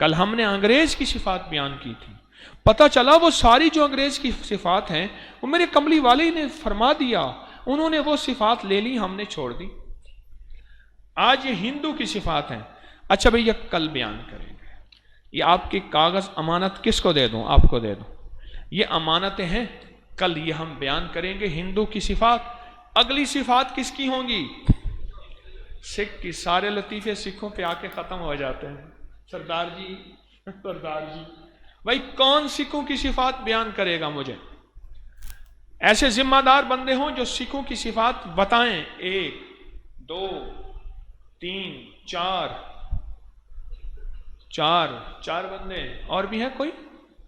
کل ہم نے انگریز کی صفات بیان کی تھی. پتہ چلا وہ ساری جو انگریز کی صفات ہیں وہ میرے کملی والے نے فرما دیا، انہوں نے وہ صفات لے لی، ہم نے چھوڑ دی. آج یہ ہندو کی صفات ہیں. اچھا بھئی کل بیان کریں گے. یہ آپ کے کاغذ امانت کس کو دے دوں؟ آپ کو دے دوں. یہ امانتیں ہیں، کل یہ ہم بیان کریں گے ہندو کی صفات. اگلی صفات کس کی ہوں گی؟ سکھ کی. سارے لطیفے سکھوں پہ آ کے ختم ہو جاتے ہیں. سردار جی، سردار جی. بھائی کون سکھوں کی صفات بیان کرے گا مجھے؟ ایسے ذمہ دار بندے ہوں جو سکھوں کی صفات بتائیں. 1 2 3 4 بندے. اور بھی ہے کوئی؟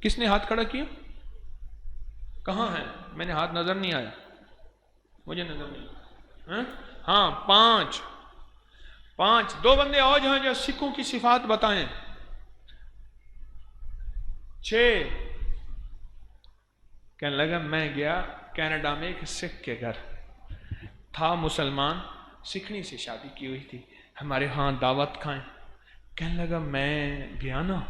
کس نے ہاتھ کھڑا کیا؟ کہاں ہے؟ میں نے ہاتھ نظر نہیں آیا، مجھے نظر نہیں. ہاں 5 2 بندے اور جو ہیں جو سکھوں کی صفات بتائیں. 6. کہنے لگا میں گیا کینیڈا میں ایک سکھ کے گھر تھا، مسلمان، سکھنی سے شادی کی ہوئی تھی، ہمارے ہاں دعوت کھائیں. کہنے لگا میں گیا نا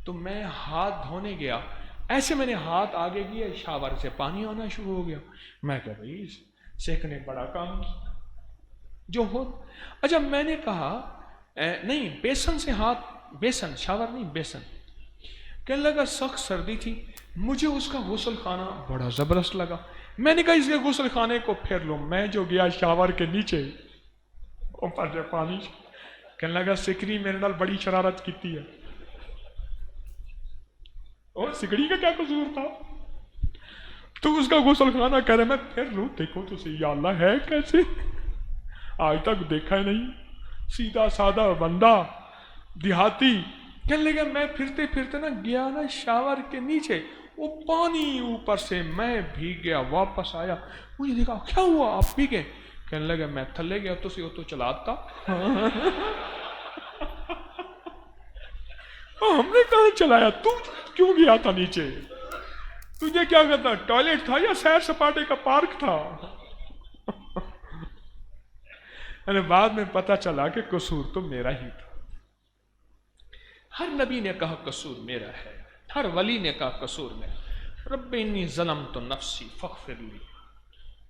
تو میں ہاتھ دھونے گیا، ایسے میں نے ہاتھ آگے کیا، شاور سے پانی آنا شروع ہو گیا. میں کہا بھائی سکھ نے بڑا کام کیا جو ہو. اچھا میں نے کہا نہیں بیسن سے ہاتھ، بیسن شاور نہیں بیسن. کہنے لگا سخت سردی تھی، مجھے اس کا غسل خانہ بڑا زبردست لگا. میں نے کہا اس کے غسل خانے کو پھیر لو. میں جو گیا شاور کے نیچے اوپر سے پانی. کہنے لگا سکری میرے نال بڑی شرارت کیتی ہے. اور سکڑی کا کیا قصور تھا؟ تو اس کا غسل خانہ کہہ رہے میں پھر لوں. دیکھو تو صحیح، یا اللہ ہے کیسے، آج تک دیکھا ہی نہیں، سیدھا سادہ بندہ دیہاتی. کہنے لگا میں پھرتے پھرتے نا گیا نا شاور کے نیچے، وہ پانی اوپر سے، میں بھیگ گیا. واپس آیا مجھے دیکھا کیا ہوا آپ بھیگے؟ کہنے لگا میں تھلے گیا تو چلاتا. ہم نے کہاں چلایا، تو کیوں گیا تھا نیچے؟ تجھے کیا کرتا، ٹوائلٹ تھا یا سیر سپاٹے کا پارک تھا؟ یعنی بعد میں پتہ چلا کہ قصور تو میرا ہی تھا. ہر نبی نے کہا قصور میرا ہے، ہر ولی نے کہا قصور میرا. رب انی ظلمت نفسی فاغفر لی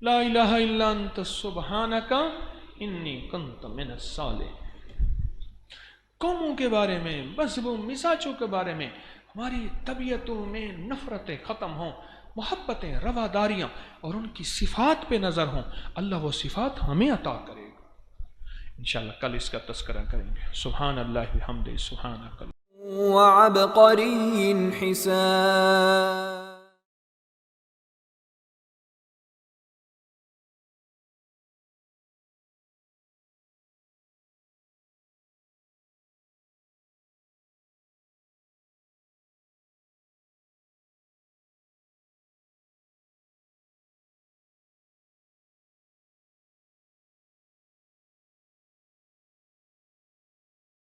لا الہ الا انت سبحانک انی کنت من الصالحین. قوموں کے بارے میں، مذہبوں مزاجوں کے بارے میں ہماری طبیعتوں میں نفرتیں ختم ہوں، محبتیں، رواداریاں اور ان کی صفات پہ نظر ہوں. اللہ وہ صفات ہمیں عطا کرے گا. انشاءاللہ کل اس کا تذکرہ کریں گے. سبحان اللہ بحمدہ، سبحانک. وعبقری حسان.